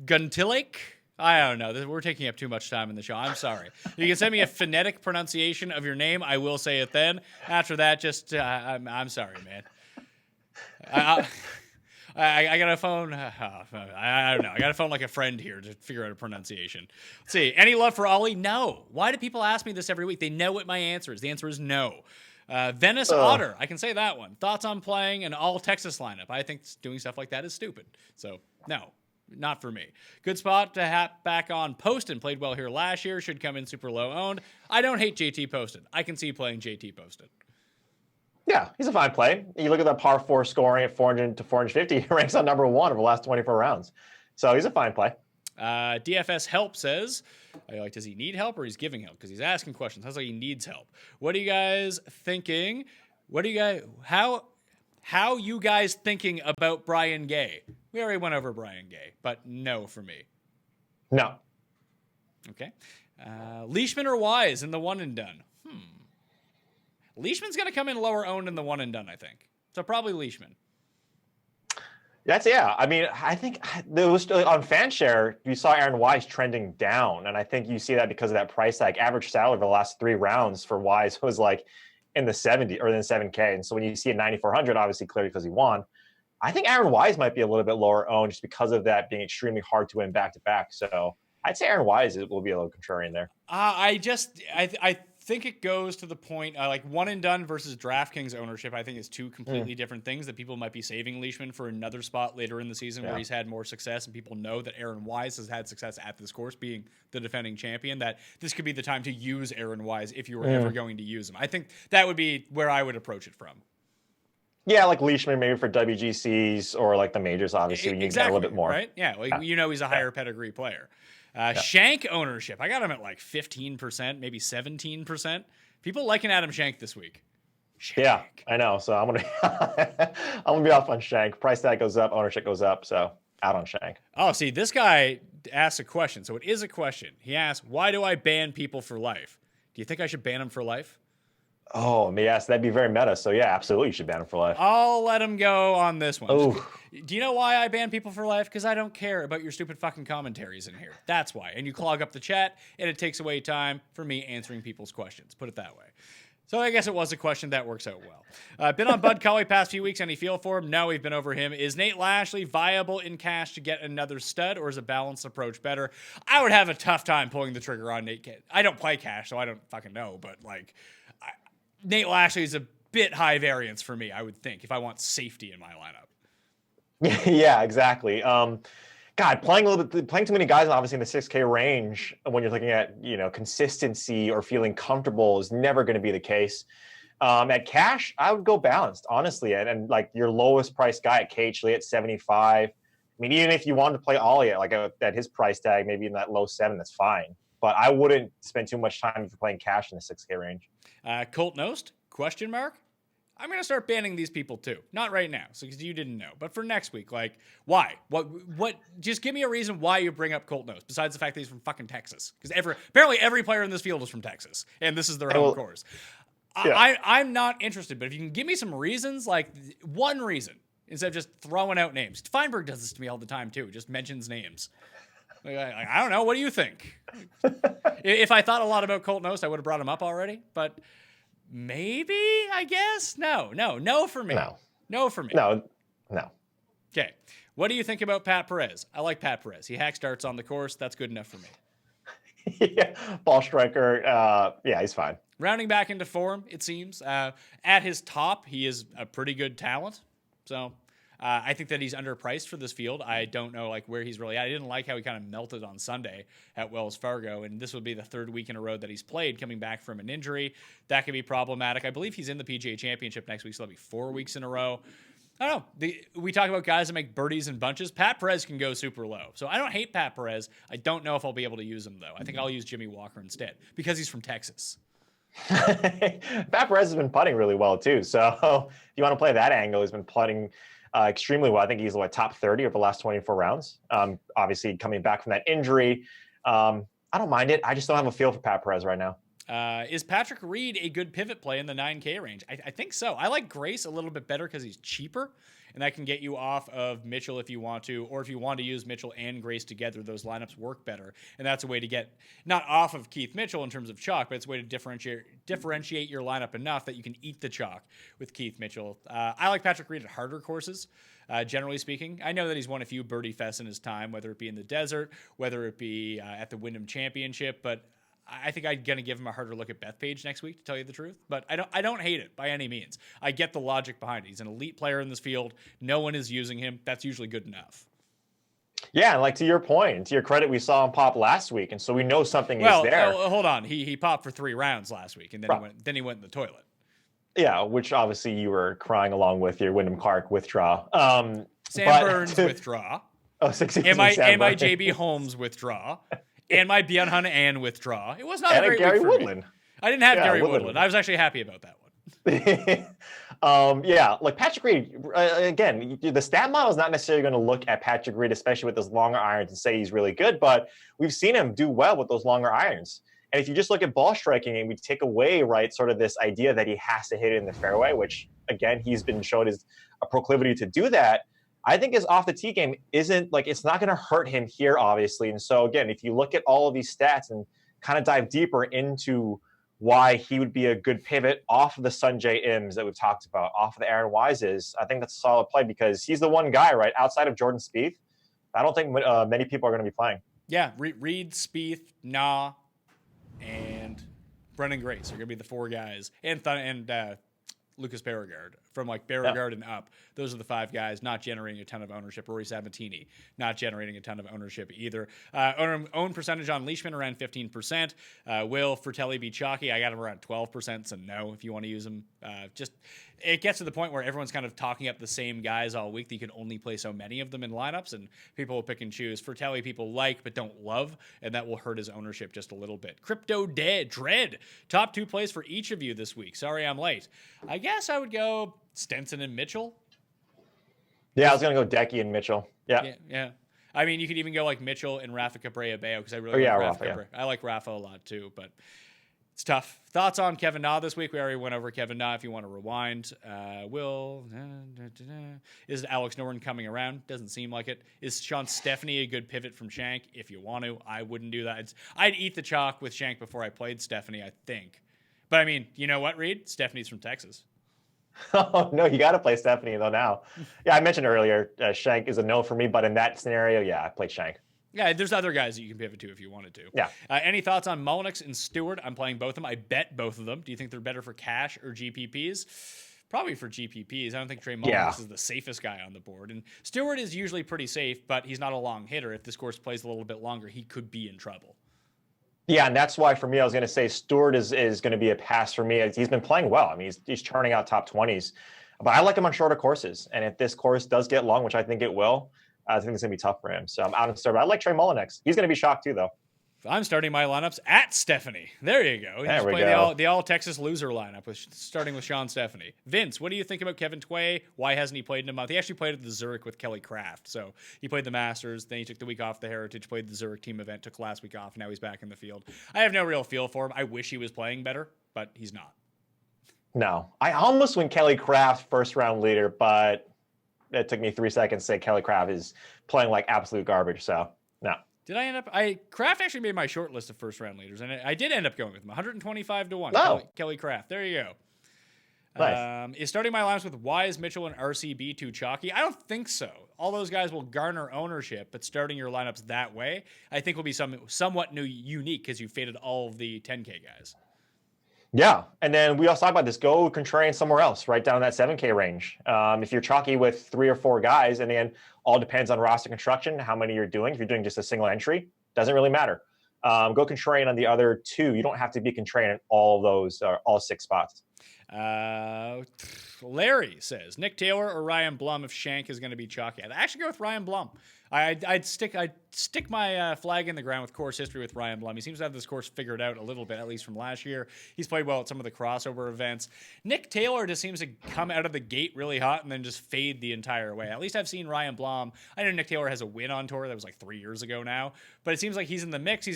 Guntilake? I don't know. We're taking up too much time in the show. I'm sorry. You can send me a phonetic pronunciation of your name. I will say it then. After that, just I'm sorry, man. I got a phone. I don't know. I got a phone like a friend here to figure out a pronunciation. Let's see. Any love for Ollie? No. Why do people ask me this every week? They know what my answer is. The answer is no. Venice Otter. I can say that one. Thoughts on playing an all Texas lineup? I think doing stuff like that is stupid. So no. Not for me. Good spot to hop back on Poston. Played well here last year. Should come in super low owned. I don't hate JT Poston. I can see playing JT Poston. Yeah, he's a fine play. You look at that par 4 scoring at 400 to 450. He ranks on number 1 over the last 24 rounds. So he's a fine play. DFS Help says, does he need help or he's giving help? Because he's asking questions. Sounds like he needs help. What are you guys thinking? How you guys thinking about Brian Gay? We already went over Brian Gay, but no for me. No. Okay. Leishman or Wise in the one and done? Leishman's going to come in lower owned in the one and done, I think. So probably Leishman. I mean, I think there was on FanShare, you saw Aaron Wise trending down. And I think you see that because of that price tag. Average salary of the last 3 rounds for Wise was like in the 70 or in the 7K. And so when you see a 9,400, obviously clearly because he won, I think Aaron Wise might be a little bit lower owned just because of that being extremely hard to win back to back. So I'd say Aaron Wise will be a little contrarian there. I think it goes to the point like one and done versus DraftKings ownership. I think is two completely different things that people might be saving Leishman for another spot later in the season where he's had more success, and people know that Aaron Wise has had success at this course, being the defending champion. That this could be the time to use Aaron Wise if you were ever going to use him. I think that would be where I would approach it from. Yeah, like Leishman maybe for WGCs or like the majors. Obviously, you get a little bit more, right? Yeah, he's a higher pedigree player. Shank ownership. I got him at like 15%, maybe 17%. People liking Adam Shank this week. Shank. Yeah, I know. So I'm gonna be off on Shank. Price tag goes up, ownership goes up. So out on Shank. Oh, see, this guy asked a question. So it is a question. He asked, "Why do I ban people for life? Do you think I should ban them for life?" Oh, yes, that'd be very meta. So yeah, absolutely, you should ban him for life. I'll let him go on this one. Oh. Do you know why I ban people for life? Because I don't care about your stupid fucking commentaries in here. That's why. And you clog up the chat, and it takes away time for me answering people's questions. Put it that way. So I guess it was a question that works out well. Been on Bud Cauley past few weeks. Any feel for him? No, we've been over him. Is Nate Lashley viable in cash to get another stud, or is a balanced approach better? I would have a tough time pulling the trigger on Nate. I don't play cash, so I don't fucking know. But like, Nate Lashley is a bit high variance for me, I would think, if I want safety in my lineup. Yeah, exactly. God, playing too many guys, obviously in the 6K range, when you're looking at consistency or feeling comfortable, is never going to be the case. At cash, I would go balanced, honestly, and like your lowest price guy at KH at 75. I mean, even if you wanted to play Ollie at his price tag, maybe in that low 7, that's fine. But I wouldn't spend too much time if you're playing cash in the 6K range. Colt Nost? Question mark? I'm going to start banning these people too. Not right now, because you didn't know. But for next week, like, why? What? Just give me a reason why you bring up Colt Nost, besides the fact that he's from fucking Texas. Because apparently every player in this field is from Texas, and this is their home course. Yeah. I'm not interested, but if you can give me some reasons, like one reason, instead of just throwing out names. Feinberg does this to me all the time too, just mentions names. Like, I don't know. What do you think? If I thought a lot about Colt Nost, I would have brought him up already, but... Maybe, I guess? No for me. No for me. No. Okay. What do you think about Pat Perez? I like Pat Perez. He hack starts on the course. That's good enough for me. Yeah, ball striker. Yeah, he's fine. Rounding back into form, it seems. At his top, he is a pretty good talent. So I think that he's underpriced for this field. I don't know where he's really at. I didn't like how he kind of melted on Sunday at Wells Fargo, and this would be the third week in a row that he's played coming back from an injury. That could be problematic. I believe he's in the PGA Championship next week, so that'll be 4 weeks in a row. I don't know. We talk about guys that make birdies in bunches. Pat Perez can go super low. So I don't hate Pat Perez. I don't know if I'll be able to use him, though. I think I'll use Jimmy Walker instead because he's from Texas. Pat Perez has been putting really well, too. So if you want to play that angle, he's been putting extremely well. I think he's top 30 over the last 24 rounds. Obviously, coming back from that injury. I don't mind it. I just don't have a feel for Pat Perez right now. Is Patrick Reed a good pivot play in the 9K range? I think so. I like Grace a little bit better because he's cheaper, and that can get you off of Mitchell if you want to, or if you want to use Mitchell and Grace together, those lineups work better. And that's a way to get not off of Keith Mitchell in terms of chalk, but it's a way to differentiate your lineup enough that you can eat the chalk with Keith Mitchell. I like Patrick Reed at harder courses. Generally speaking, I know that he's won a few birdie fests in his time, whether it be in the desert, whether it be at the Wyndham Championship, but I think I'm going to give him a harder look at Bethpage next week, to tell you the truth. But I don't hate it by any means. I get the logic behind it. He's an elite player in this field. No one is using him. That's usually good enough. Yeah, and to your point, to your credit, we saw him pop last week, and so we know something is there. Well, hold on. He popped for 3 rounds last week, and then he went in the toilet. Yeah, which obviously you were crying along with your Wyndham Clark withdraw. Sam Burns withdraw. Oh, 6 and my JB Holmes withdraw. And my Byung-Hun An withdraw. It was not a great Gary week for Woodland. me. I didn't have Gary Woodland. I was actually happy about that one. Yeah, Patrick Reed, again, the stat model is not necessarily going to look at Patrick Reed, especially with those longer irons, and say he's really good, but we've seen him do well with those longer irons. And if you just look at ball striking and we take away, sort of this idea that he has to hit it in the fairway, which, again, he's been shown as a proclivity to do that, I think his off the tee game isn't it's not going to hurt him here, obviously. And so, again, if you look at all of these stats and kind of dive deeper into why he would be a good pivot off of the Sungjae Ims that we've talked about, off of the Aaron Wises, I think that's a solid play because he's the one guy, outside of Jordan Spieth, I don't think many people are going to be playing. Yeah, Reed, Spieth, Nah, and Brendan Grace are going to be the 4 guys. And Lucas Beauregard from like Beauregard and up. Those are the 5 guys not generating a ton of ownership. Rory Sabatini not generating a ton of ownership either. Own percentage on Leishman around 15%. Will Fratelli be chalky? I got him around 12%, so no if you want to use him. Just it gets to the point where everyone's kind of talking up the same guys all week that you can only play so many of them in lineups, and people will pick and choose. Fratelli people like but don't love, and that will hurt his ownership just a little bit. Crypto Dread. Top 2 plays for each of you this week. Sorry I'm late. I guess I would go Stenson and Mitchell. Yeah, I was going to go Decky and Mitchell. Yeah. I mean, you could even go like Mitchell and Rafa Cabrera-Bello because I really like Rafa. Rafa, I like Rafa a lot too, but it's tough. Thoughts on Kevin Na this week? We already went over Kevin Na. If you want to rewind, is Alex Noren coming around? Doesn't seem like it. Is Sean Stephanie a good pivot from Shank? If you want to, I wouldn't do that. I'd eat the chalk with Shank before I played Stephanie, I think. But I mean, you know what, Reed? Stephanie's from Texas. Oh, no, you got to play Stephanie, though, now. Yeah, I mentioned earlier, Shank is a no for me, but in that scenario, yeah, I played Shank. Yeah, there's other guys that you can pivot to if you wanted to. Yeah. Any thoughts on Mullenix and Stewart? I'm playing both of them. I bet both of them. Do you think they're better for cash or GPPs? Probably for GPPs. I don't think Trey Mullenix is the safest guy on the board. And Stewart is usually pretty safe, but he's not a long hitter. If this course plays a little bit longer, he could be in trouble. Yeah, and that's why for me, I was going to say Stewart is going to be a pass for me. He's been playing well. I mean, he's turning out top 20s. But I like him on shorter courses. And if this course does get long, which I think it will, I think it's going to be tough for him. So I'm out of start. But I like Trey Mullenix. He's going to be shocked too, though. I'm starting my lineups at Stephanie. There you go. There we go. The all Texas loser lineup, starting with Sean Stephanie. Vince, what do you think about Kevin Tway? Why hasn't he played in a month? He actually played at the Zurich with Kelly Kraft. So he played the Masters, then he took the week off the Heritage, played the Zurich team event, took last week off. Now he's back in the field. I have no real feel for him. I wish he was playing better, but he's not. No. I almost went Kelly Kraft first round leader, but it took me 3 seconds to say Kelly Kraft is playing like absolute garbage. So, no. Did I end up? Kraft actually made my short list of first round leaders, and I did end up going with him 125-1. Oh. Kelly Kraft. There you go. Nice. Is starting my lineups with Wise, Mitchell, and RCB too chalky? I don't think so. All those guys will garner ownership, but starting your lineups that way, I think will be somewhat unique because you faded all of the 10K guys. Yeah, and then we also talked about this. Go contrarian somewhere else, right down that 7K range. If you're chalky with 3 or 4 guys, and again, all depends on roster construction, how many you're doing. If you're doing just a single entry, doesn't really matter. Go contrarian on the other 2. You don't have to be contrarian in all those, all 6 spots. Larry says Nick Taylor or Ryan Blum if Shank is going to be chalky. I'd actually go with Ryan Blum. I'd stick my flag in the ground with course history with Ryan Blum. He seems to have this course figured out a little bit, at least from last year. He's played well at some of the crossover events. Nick Taylor just seems to come out of the gate really hot and then just fade the entire way. At least I've seen Ryan Blum. I know Nick Taylor has a win on tour. That was like 3 years ago now. But it seems like he's in the mix, and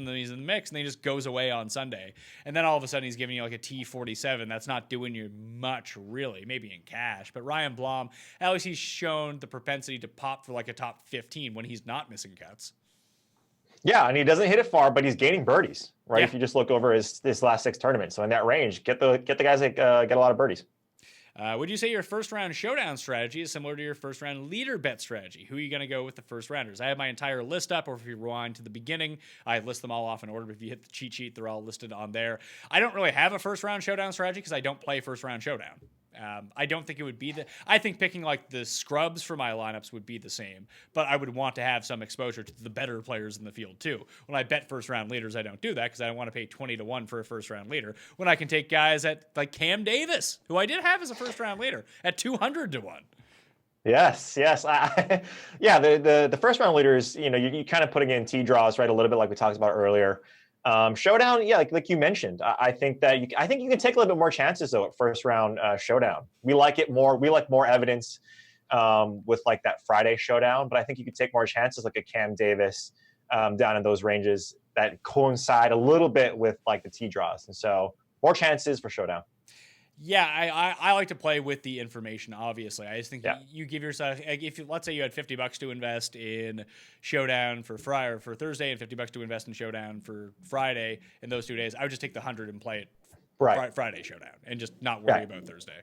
then he's in the mix, and then he just goes away on Sunday. And then all of a sudden he's giving you like a T47. That's not doing you much, really. Maybe in cash. But Ryan Blum, at least he's shown the propensity to pop for like a top 15 when he's not missing cuts. Yeah, and he doesn't hit it far, but he's gaining birdies, right? Yeah. If you just look over his last 6 tournaments. So in that range, get the guys that get a lot of birdies. Would you say your first round showdown strategy is similar to your first round leader bet strategy? Who are you going to go with the first rounders? I have my entire list up, or if you rewind to the beginning, I list them all off in order. But if you hit the cheat sheet, they're all listed on there. I don't really have a first round showdown strategy because I don't play first round showdown. I don't think it would be I think picking like the scrubs for my lineups would be the same, but I would want to have some exposure to the better players in the field too. When I bet first round leaders, I don't do that because I don't want to pay 20-1 for a first round leader when I can take guys at like Cam Davis, who I did have as a first round leader, at 200-1. Yes. Yeah, the first round leaders, you kind of putting in T draws, right? A little bit like we talked about earlier. Showdown, yeah, like you mentioned, I think you can take a little bit more chances though at first round showdown. We like it more. We like more evidence with like that Friday showdown, but I think you could take more chances like a Cam Davis down in those ranges that coincide a little bit with like the T draws, and so more chances for showdown. Yeah, I like to play with the information, obviously. I just think you give yourself, let's say you had $50 to invest in Showdown for Friday or for Thursday and $50 to invest in Showdown for Friday in those 2 days, I would just take the 100 and play it Friday Showdown and just not worry about Thursday.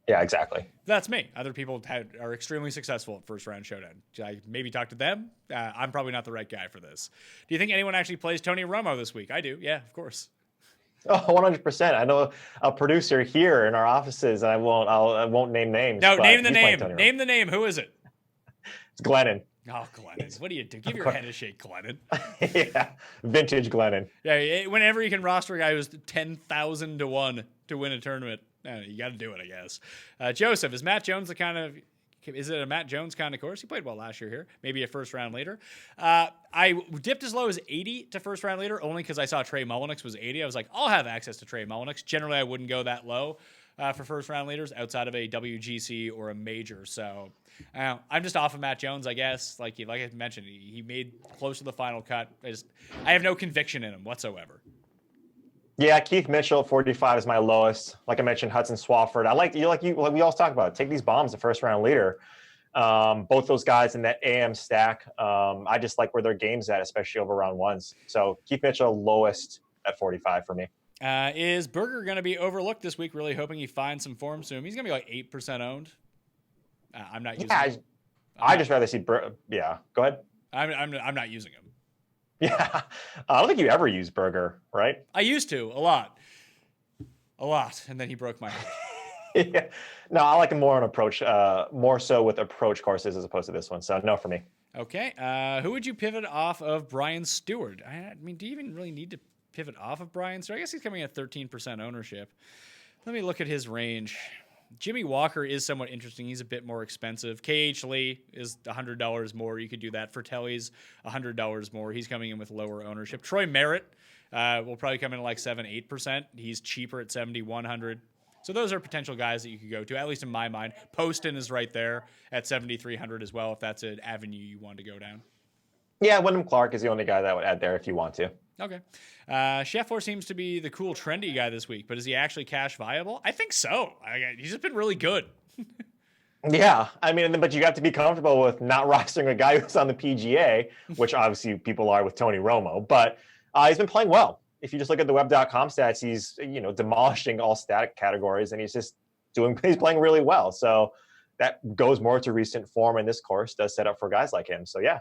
Yeah, exactly. That's me. Other people are extremely successful at first round showdown. I maybe talk to them. I'm probably not the right guy for this. Do you think anyone actually plays Tony Romo this week? I do. Yeah, of course. Oh, 100%. I know a producer here in our offices, and I won't name names. No, but name the he's playing name. Tony Name the name. Who is it? It's Glennon. Oh, Glennon. What do you do? Give your head a shake, Glennon. Yeah, vintage Glennon. Yeah, whenever you can roster a guy who's 10,000 to 1 to win a tournament, you got to do it, I guess. Joseph, is Matt Jones is it a Matt Jones kind of course? He played well last year here. Maybe a first round leader. I dipped as low as 80 to first round leader only because I saw Trey Mullenix was 80. I was like, I'll have access to Trey Mullenix. Generally, I wouldn't go that low for first round leaders outside of a WGC or a major. So I'm just off of Matt Jones, I guess. Like I mentioned, he made close to the final cut. I have no conviction in him whatsoever. Yeah, Keith Mitchell, 45 is my lowest. Like I mentioned, Hudson Swafford. Like we always talk about, take these bombs, the first round leader. Both those guys in that AM stack. I just like where their game's at, especially over round ones. So Keith Mitchell, lowest at 45 for me. Is Berger going to be overlooked this week? Really hoping he finds some form soon. He's going to be like 8% owned. I'm not using him. I just rather see. Yeah, go ahead. I'm not using him. Yeah, I don't think you ever use Berger, right? I used to a lot, and then he broke my heart. Yeah. No, I like him more on approach, more so with approach courses as opposed to this one. So no for me. Okay, who would you pivot off of Brian Stewart? I mean, do you even really need to pivot off of Brian Stewart? I guess he's coming at 13% ownership. Let me look at his range. Jimmy Walker is somewhat interesting. He's a bit more expensive. KH Lee is $100 more. You could do that. Fratelli's $100 more. He's coming in with lower ownership. Troy Merritt will probably come in at like 7-8%. He's cheaper at 7,100. So those are potential guys that you could go to, at least in my mind. Poston is right there at 7,300 as well, if that's an avenue you want to go down. Yeah, Wyndham Clark is the only guy that would add there if you want to. Okay. Scheffler seems to be the cool, trendy guy this week, but is he actually cash viable? I think so. He's just been really good. Yeah, I mean, but you have to be comfortable with not rostering a guy who's on the PGA, which obviously people are with Tony Romo, but he's been playing well. If you just look at the web.com stats, he's, demolishing all static categories, and he's playing really well. So that goes more to recent form, and this course does set up for guys like him. So yeah.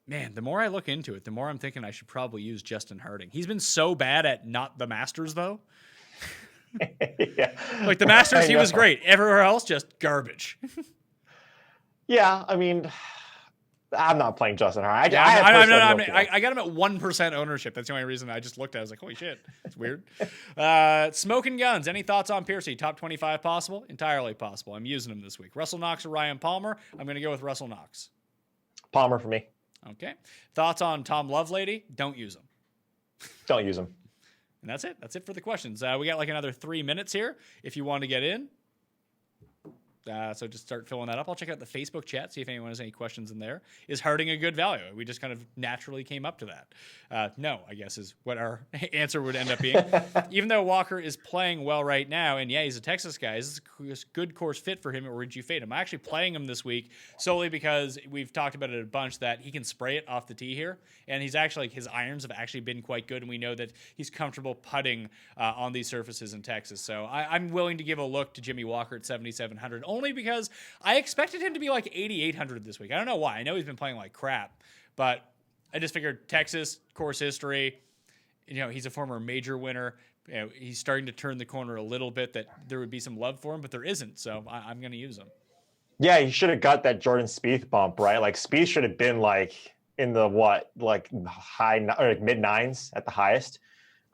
Man, the more I look into it, the more I'm thinking I should probably use Justin Harding. He's been so bad at not the Masters, though. Yeah. Like the Masters, he was great. Everywhere else, just garbage. Yeah, I mean, I'm not playing Justin Harding. I got him at 1% ownership. That's the only reason I just looked at it. I was like, holy shit, that's weird. Smoking Guns. Any thoughts on Piercy? Top 25 possible? Entirely possible. I'm using him this week. Russell Knox or Ryan Palmer? I'm going to go with Russell Knox. Palmer for me. Okay. Thoughts on Tom Lovelady? Don't use him. Don't use him. And that's it. That's it for the questions. We got like another 3 minutes here if you want to get in. So just start filling that up. I'll check out the Facebook chat, see if anyone has any questions in there. Is Harding a good value? We just kind of naturally came up to that. No, I guess is what our answer would end up being. Even though Walker is playing well right now, and yeah, he's a Texas guy, is this a good course fit for him, or would you fade him? I'm actually playing him this week solely because we've talked about it a bunch that he can spray it off the tee here, and he's actually, his irons have actually been quite good, and we know that he's comfortable putting on these surfaces in Texas. So I'm willing to give a look to Jimmy Walker at 7,700. Only because I expected him to be like 8,800 this week. I don't know why. I know he's been playing like crap, but I just figured Texas, course history, he's a former major winner. He's starting to turn the corner a little bit, that there would be some love for him, but there isn't. So I'm going to use him. Yeah, he should have got that Jordan Spieth bump, right? Like Spieth should have been like in the high or mid nines at the highest.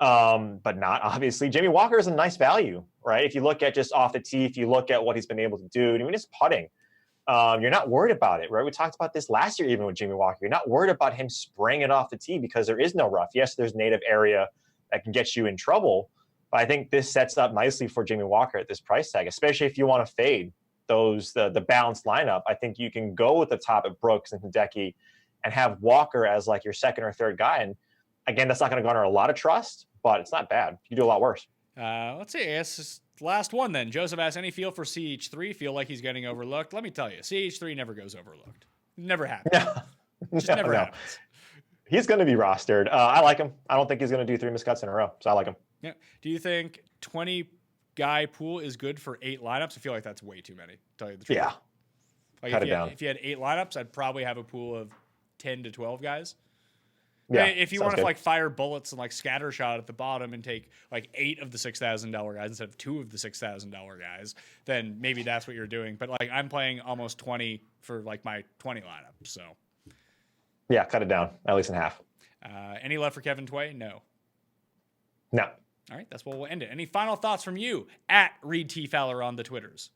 But not obviously. Jamie Walker is a nice value, right? If you look at just off the tee, if you look at what he's been able to do, even just putting, you're not worried about it, right? We talked about this last year, even with Jamie Walker. You're not worried about him spraying it off the tee because there is no rough. Yes, there's native area that can get you in trouble, but I think this sets up nicely for Jamie Walker at this price tag, especially if you want to fade the balanced lineup. I think you can go with the top at Brooks and Hideki and have Walker as like your second or third guy. And again, that's not going to garner a lot of trust, but it's not bad. You do a lot worse. Let's see. I guess this last one then. Joseph asks, any feel for CH3? Feel like he's getting overlooked? Let me tell you, CH3 never goes overlooked. Never happens. Just never happens. He's going to be rostered. I like him. I don't think he's going to do 3 miscuts in a row, so I like him. Yeah. Do you think 20 guy pool is good for 8 lineups. I feel like that's way too many, to tell you the truth. Yeah. Like Cut if it you down. if you had 8 lineups, I'd probably have a pool of 10 to 12 guys. Yeah. If you sounds want to good. like fire bullets and like scatter shot at the bottom and take like 8 of the $6,000 guys instead of 2 of the $6,000 guys, then maybe that's what you're doing. But like I'm playing almost 20 for like my 20 lineup. So Yeah, cut it down, at least in half. any love for Kevin Tway? No. No. All right, that's where we'll end it. Any final thoughts from you at Reid T. Fowler on the Twitters?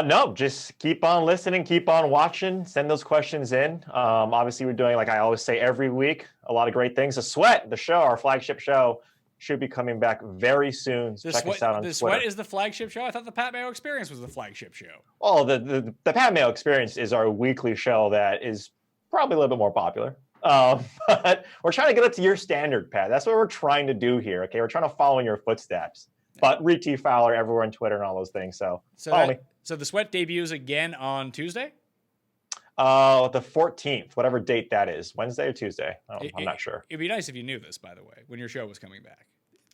No, just keep on listening, keep on watching, send those questions in. Obviously, we're doing, like I always say every week, a lot of great things. The Sweat, the show, our flagship show, should be coming back very soon. So check us out on the Twitter. Sweat is the flagship show? I thought the Pat Mayo Experience was the flagship show. Oh, the Pat Mayo Experience is our weekly show that is probably a little bit more popular. But we're trying to get it to your standard, Pat. That's what we're trying to do here, okay? We're trying to follow in your footsteps. But Reid T. Fowler everywhere on Twitter and all those things. So follow me. So the Sweat debuts again on Tuesday? The 14th, whatever date that is. Wednesday or Tuesday? I'm not sure. It'd be nice if you knew this, by the way, when your show was coming back.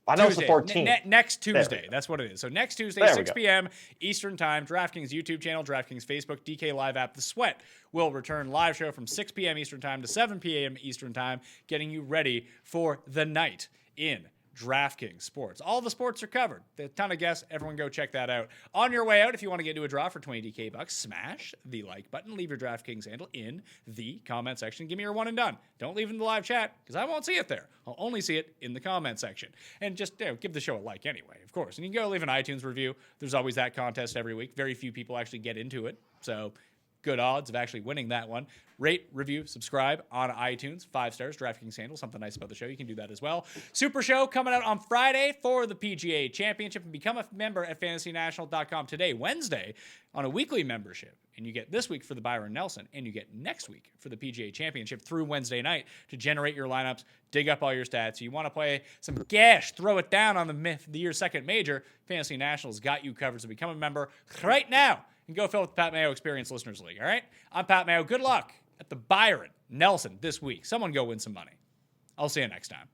I know Tuesday. it's the 14th. Next Tuesday. That's what it is. So next Tuesday, There we 6 go. p.m. Eastern Time, DraftKings YouTube channel, DraftKings Facebook, DK Live app. The Sweat will return live show from 6 p.m. Eastern Time to 7 p.m. Eastern Time, getting you ready for the night in DraftKings Sports. All the sports are covered. A ton of guests. Everyone go check that out. On your way out, if you want to get into a draw for 20 DK bucks, smash the like button. Leave your DraftKings handle in the comment section. Give me your one and done. Don't leave it in the live chat because I won't see it there. I'll only see it in the comment section. And just give the show a like anyway, of course. And you can go leave an iTunes review. There's always that contest every week. Very few people actually get into it. So good odds of actually winning that one. Rate, review, subscribe on iTunes. 5 stars, DraftKings handle. Something nice about the show. You can do that as well. Super Show coming out on Friday for the PGA Championship. And become a member at fantasynational.com today, Wednesday, on a weekly membership. And you get this week for the Byron Nelson, and you get next week for the PGA Championship through Wednesday night to generate your lineups, dig up all your stats. You want to play some gash, throw it down on the year's second major. Fantasy National's got you covered. So become a member right now and go fill with the Pat Mayo Experience Listeners League, all right? I'm Pat Mayo. Good luck at the Byron Nelson this week. Someone go win some money. I'll see you next time.